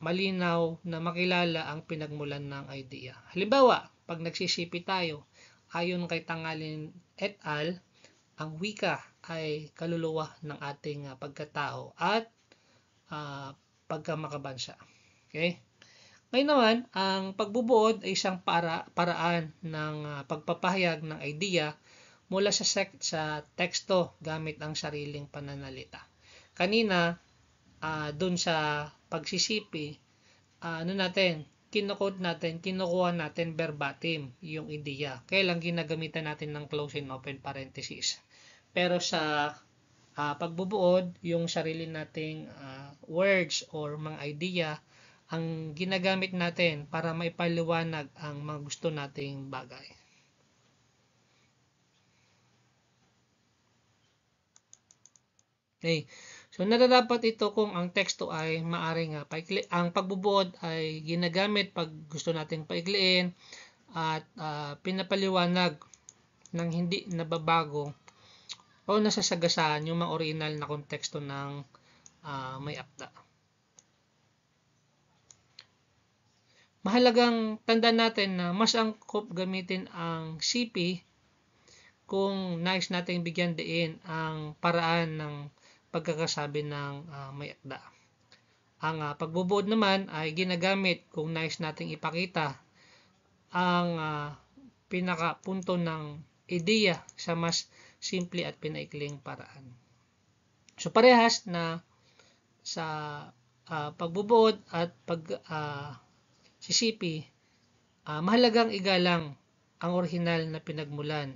malinaw na makilala ang pinagmulan ng idea. Halimbawa, pag nagsisipi tayo, ayon kay Tangalin et al., ang wika ay kaluluwa ng ating pagkatao at pagkamakabansa. Okay? Ngayon naman, ang pagbubuod ay isang paraan ng pagpapahayag ng idea mula sa teksto gamit ang sariling pananalita. Kanina, dun sa pagsisipi, kinukuha natin verbatim yung ideya. Kaya lang ginagamitan natin ng close and open parenthesis. Pero sa pagbubuod, yung sarili nating words or mga idea, ang ginagamit natin para maipaliwanag ang mga gusto nating bagay. Okay. So, nararapat ito kung ang teksto ay maaring paikli. Ang pagbubuod ay ginagamit pag gusto nating paikliin at pinapaliwanag ng hindi nababago o nasasagasaan yung mga original na konteksto ng may akda. Mahalagang tandaan natin na mas angkop gamitin ang CP kung nais nating bigyan diin ang paraan ng pagkakasabi ng may akda. Ang pagbubuod naman ay ginagamit kung nais nating ipakita ang pinakapunto ng ideya sa mas simple at pinaikling paraan. So parehas na sa pagbubuod at si CP, mahalagang igalang ang orihinal na pinagmulan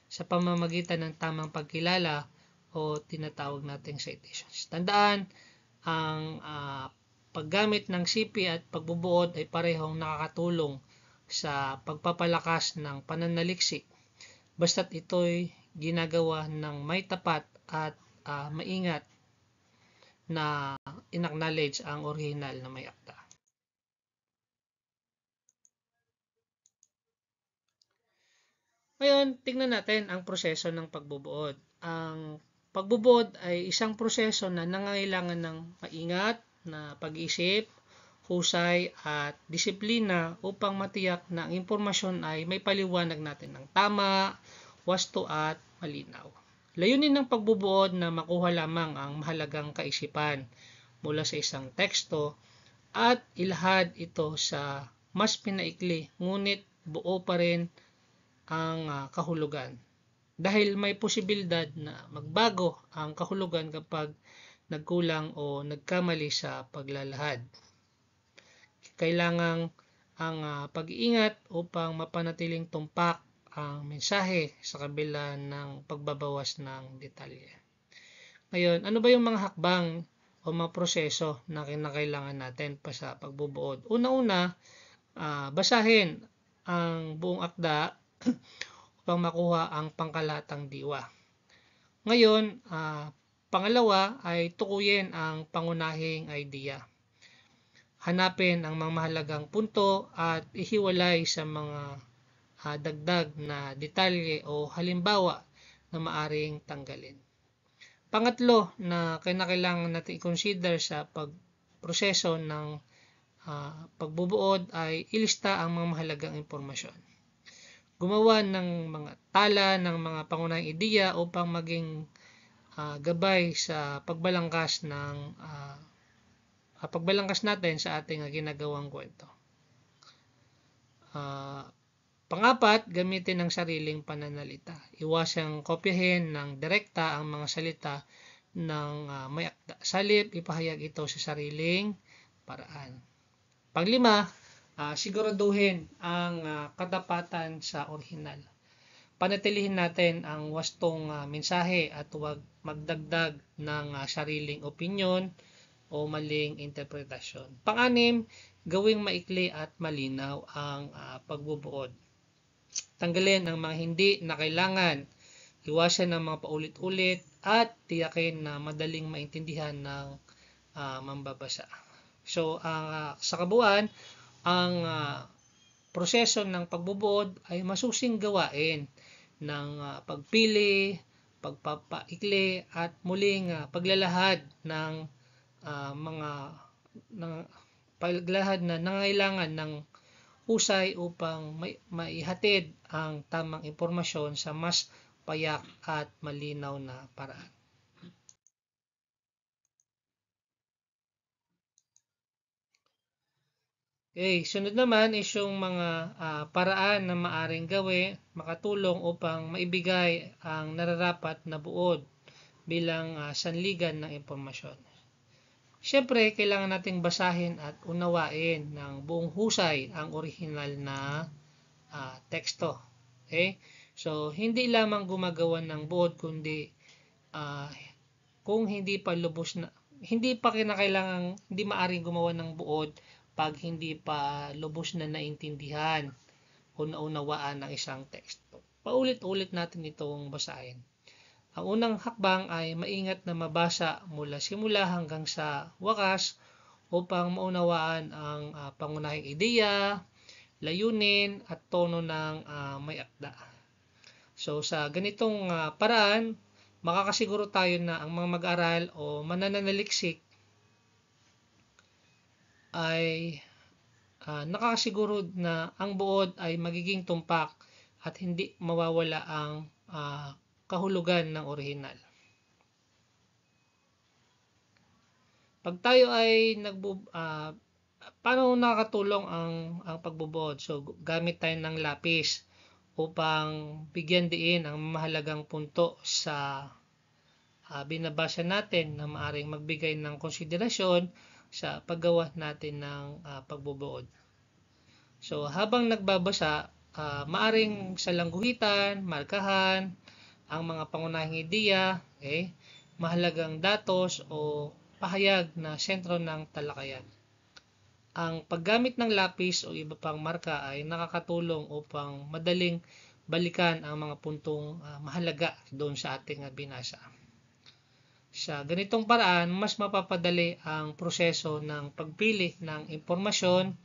sa pamamagitan ng tamang pagkilala o tinatawag nating citations. Tandaan, ang paggamit ng CP at pagbubuod ay parehong nakakatulong sa pagpapalakas ng pananaliksik basta't ito'y ginagawa ng may tapat at maingat na in-acknowledge ang original na may akda. Ngayon, tingnan natin ang proseso ng pagbubuod. Ang pagbubuod ay isang proseso na nangangailangan ng maingat na pag-iisip, husay at disiplina upang matiyak na ang impormasyon ay may paliwanag natin ng tama, wasto at malinaw. Layunin ng pagbubuod na makuha lamang ang mahalagang kaisipan mula sa isang teksto at ilahad ito sa mas pinaikli ngunit buo pa rin ang kahulugan. Dahil may posibilidad na magbago ang kahulugan kapag nagkulang o nagkamali sa paglalahad. Kailangang ang pag-iingat upang mapanatiling tumpak ang mensahe sa kabila ng pagbabawas ng detalye. Ngayon, ano ba yung mga hakbang o mga proseso na kinakailangan natin pa sa pagbubuod? Una-una, basahin ang buong akda upang makuha ang pangkalatang diwa. Ngayon, pangalawa ay tukuyin ang pangunahing idea. Hanapin ang mga mahalagang punto at ihiwalay sa mga dagdag na detalye o halimbawa na maaring tanggalin. Pangatlo na kailangan natin i-consider sa pagproseso ng pagbubuod ay ilista ang mga mahalagang impormasyon. Gumawa ng mga tala ng mga pangunahing ideya upang maging gabay sa pagbalangkas natin sa ating ginagawang kwento. Pangapat, gamitin ang sariling pananalita. Iwasang kopyahin ng direkta ang mga salita ng may akda. Salip, ipahayag ito sa sariling paraan. Panglima, siguraduhin ang katapatan sa orihinal. Panatilihin natin ang wastong mensahe at huwag magdagdag ng sariling opinyon o maling interpretasyon. Pang-anim, gawing maikli at malinaw ang pagbubuod. Tanggalin ang mga hindi na kailangan, iwasan ang mga paulit-ulit at tiyakin na madaling maintindihan ng mambabasa. So, sa kabuuan, ang proseso ng pagbubuod ay masusing gawain ng pagpili, pagpapaikli at muling paglalahad ng paglalahad na nangangailangan ng husay upang maihatid ang tamang impormasyon sa mas payak at malinaw na paraan. Okay, sunod naman is yung mga paraan na maaring gawin makatulong upang maibigay ang nararapat na buod bilang sanligan ng impormasyon. Siyempre, kailangan nating basahin at unawain ng buong husay ang original na teksto. Okay? So, hindi lamang gumagawa ng buod kundi kung hindi pa hindi maaring gumawa ng buod pag hindi pa lubos na naintindihan o naunawaan ng isang teksto. Paulit-ulit natin itong basahin. Ang unang hakbang ay maingat na mabasa mula simula hanggang sa wakas upang maunawaan ang pangunahing ideya, layunin at tono ng may akda. So sa ganitong paraan, makakasiguro tayo na ang mga mag-aral o mananaliksik ay nakakasiguro na ang buod ay magiging tumpak at hindi mawawala ang kahulugan ng orihinal. Pag tayo ay paano nakakatulong ang pagbubuod? So gamit tayo ng lapis upang bigyan diin ang mahalagang punto sa binabasa natin na maaring magbigay ng konsiderasyon sa paggawa natin ng pagbubuod. So habang nagbabasa, maaring salangguhitan, markahan ang mga pangunahing ideya, okay, mahalagang datos o pahayag na sentro ng talakayan. Ang paggamit ng lapis o iba pang marka ay nakakatulong upang madaling balikan ang mga puntong mahalaga doon sa ating binasa. Sa ganitong paraan, mas mapapadali ang proseso ng pagpili ng impormasyon.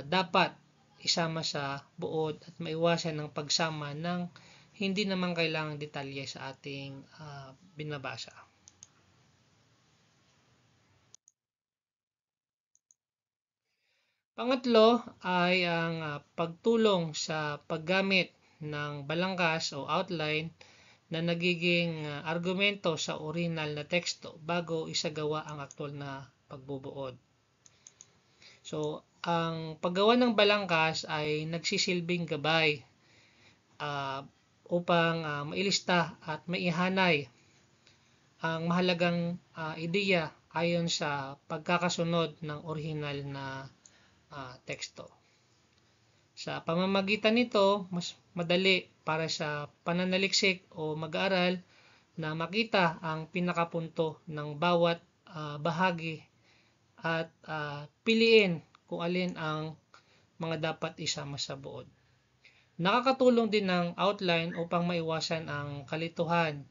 Dapat isama sa buod at maiwasan ng pagsama ng hindi naman kailangang detalye sa ating binabasa. Pangatlo ay ang pagtulong sa paggamit ng balangkas o outline na nagiging argumento sa original na teksto bago isagawa ang aktwal na pagbubuod. So, ang paggawa ng balangkas ay nagsisilbing gabay upang mailista at maihanay ang mahalagang ideya ayon sa pagkakasunod ng original na teksto. Sa pamamagitan nito, mas madali para sa pananaliksik o mag-aaral na makita ang pinakapunto ng bawat bahagi at piliin kung alin ang mga dapat isama sa buod. Nakakatulong din ang outline upang maiwasan ang kalituhan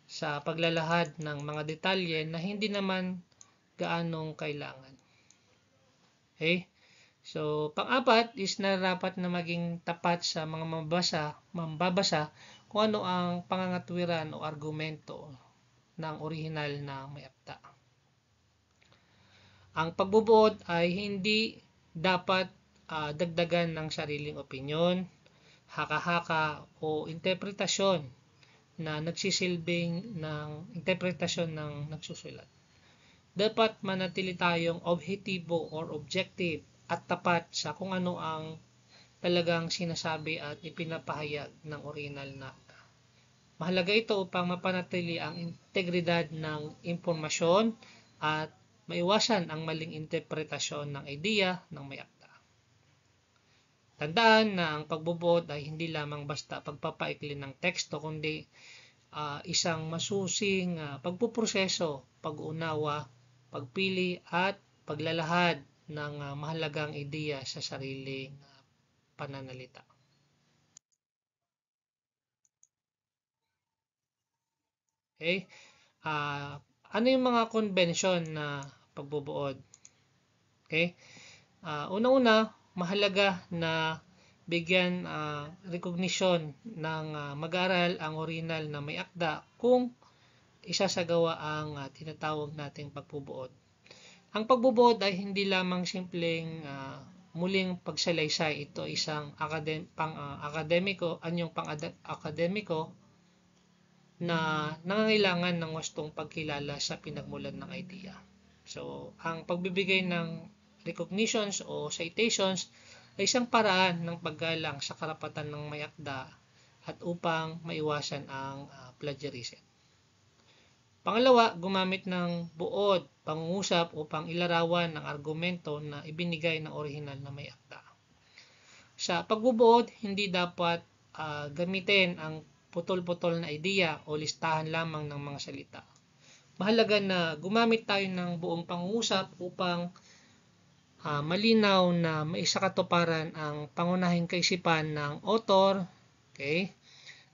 sa paglalahad ng mga detalye na hindi naman gaanong kailangan. Okay? So, pang-apat is nararapat na maging tapat sa mga mambabasa kung ano ang pangangatwiran o argumento ng orihinal na may akda. Ang pagbubuod ay hindi dapat dagdagan ng sariling opinyon, haka-haka o interpretasyon na nagsisilbing ng interpretasyon ng nagsusulat. Dapat manatili tayong objektibo or objective at tapat sa kung ano ang talagang sinasabi at ipinapahayag ng original na akda. Mahalaga ito upang mapanatili ang integridad ng impormasyon at maiwasan ang maling interpretasyon ng ideya ng may akda. Tandaan na ang pagbubuod ay hindi lamang basta pagpapaikli ng teksto kundi isang masusing pagpuproseso, pag-unawa, pagpili at paglalahad ng mahalagang ideya sa sariling pananalita. Okay? Ano yung mga konbensyon na pagbubuod? Okay? Una-una, mahalaga na bigyan recognition ng mag-aaral ang original na may akda kung isasagawa ang tinatawag nating pagbubuod. Ang pagbubuod ay hindi lamang simpleng muling pagsalaysay. Ito isang pang-akademiko na nangangailangan ng wastong pagkilala sa pinagmulan ng idea. So, ang pagbibigay ng recognitions o citations ay isang paraan ng paggalang sa karapatan ng may akda at upang maiwasan ang plagiarism. Pangalawa, gumamit ng buod, pangungusap upang ilarawan ang argumento na ibinigay ng orihinal na may akda. Sa pagbubuod, hindi dapat gamitin ang putol-putol na ideya o listahan lamang ng mga salita. Mahalaga na gumamit tayo ng buong pangungusap upang malinaw na maisakatuparan ang pangunahing kaisipan ng author, okay?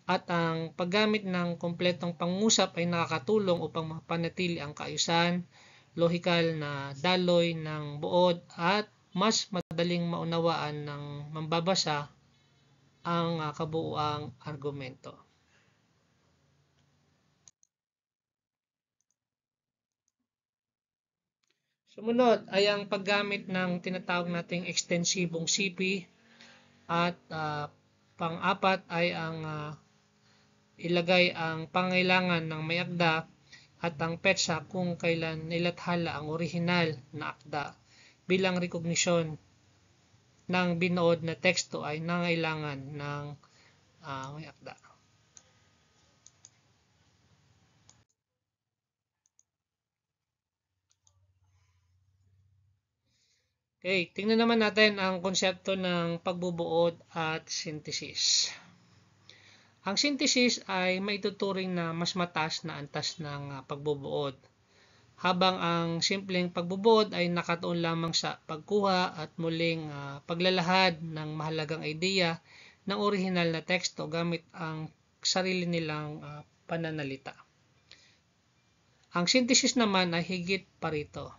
At ang paggamit ng kompletong pangungusap ay nakakatulong upang mapanatili ang kaayusan, lohikal na daloy ng buod at mas madaling maunawaan ng mambabasa ang kabuuang argumento. Sumunod ay ang paggamit ng tinatawag nating ekstensibong CP at pang-apat ay ang ilagay ang pangailangan ng may akda at ang petsa kung kailan nilathala ang orihinal na akda bilang rekognisyon ng binuod na teksto ay nangailangan ng may akda. Okay, tingnan naman natin ang konsepto ng pagbubuod at synthesis. Ang synthesis ay maituturing na mas mataas na antas ng pagbubuod, habang ang simpleng pagbubuod ay nakatuon lamang sa pagkuha at muling paglalahad ng mahalagang ideya ng orihinal na teksto gamit ang sarili nilang pananalita. Ang synthesis naman ay higit pa rito.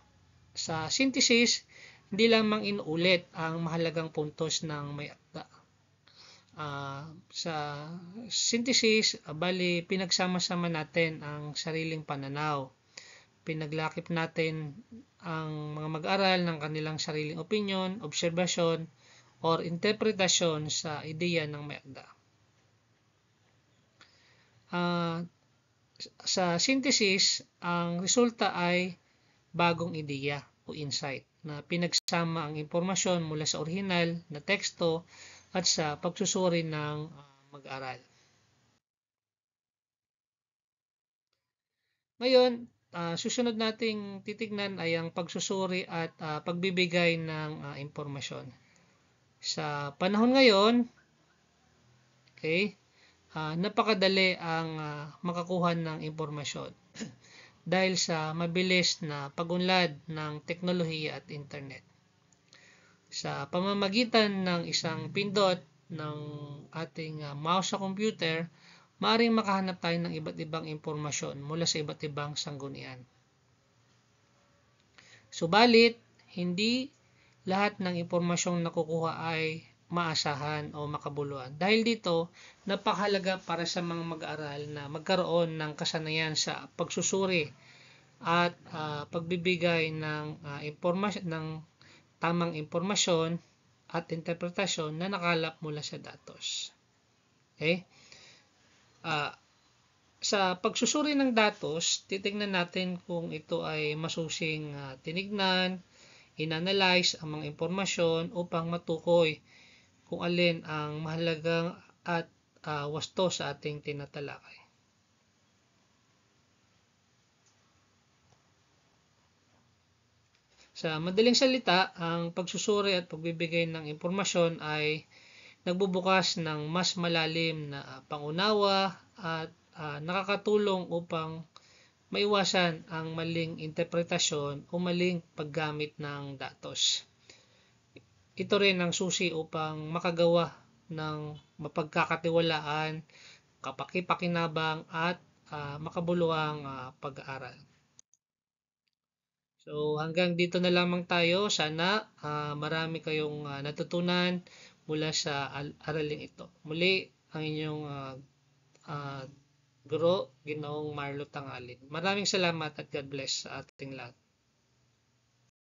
Sa synthesis, hindi lamang inuulit ang mahalagang puntos ng may akda. Sa synthesis, bali pinagsama-sama natin ang sariling pananaw. Pinaglakip natin ang mga mag-aral ng kanilang sariling opinyon, obserbasyon, or interpretasyon sa ideya ng may akda. Sa synthesis, ang resulta ay bagong ideya o insight na pinagsama ang impormasyon mula sa orihinal na teksto at sa pagsusuri ng mag-aral. Ngayon, susunod nating titignan ay ang pagsusuri at pagbibigay ng impormasyon. Sa panahon ngayon, okay, napakadali ang makakuha ng impormasyon dahil sa mabilis na pagunlad ng teknolohiya at internet. Sa pamamagitan ng isang pindot ng ating mouse sa computer, maaaring makahanap tayo ng iba't ibang impormasyon mula sa iba't ibang sanggunian. Subalit, hindi lahat ng impormasyong nakukuha ay maasahan o makabuluhan. Dahil dito, napakahalaga para sa mga mag-aaral na magkaroon ng kasanayan sa pagsusuri at pagbibigay ng tamang impormasyon at interpretasyon na nakalap mula sa datos. Okay? Sa pagsusuri ng datos, titingnan natin kung ito ay masusing tinignan, inanalyze ang mga impormasyon upang matukoy kung alin ang mahalagang at wasto sa ating tinatalakay. Sa madaling salita, ang pagsusuri at pagbibigay ng impormasyon ay nagbubukas ng mas malalim na pangunawa at nakakatulong upang maiwasan ang maling interpretasyon o maling paggamit ng datos. Ito rin ang susi upang makagawa ng mapagkakatiwalaan, kapakipakinabang at makabuluhang pag-aaral. So hanggang dito na lamang tayo. Sana marami kayong natutunan mula sa araling ito. Muli ang inyong Guro, Ginoong Marlo Tangalin. Maraming salamat at God bless sa ating lahat.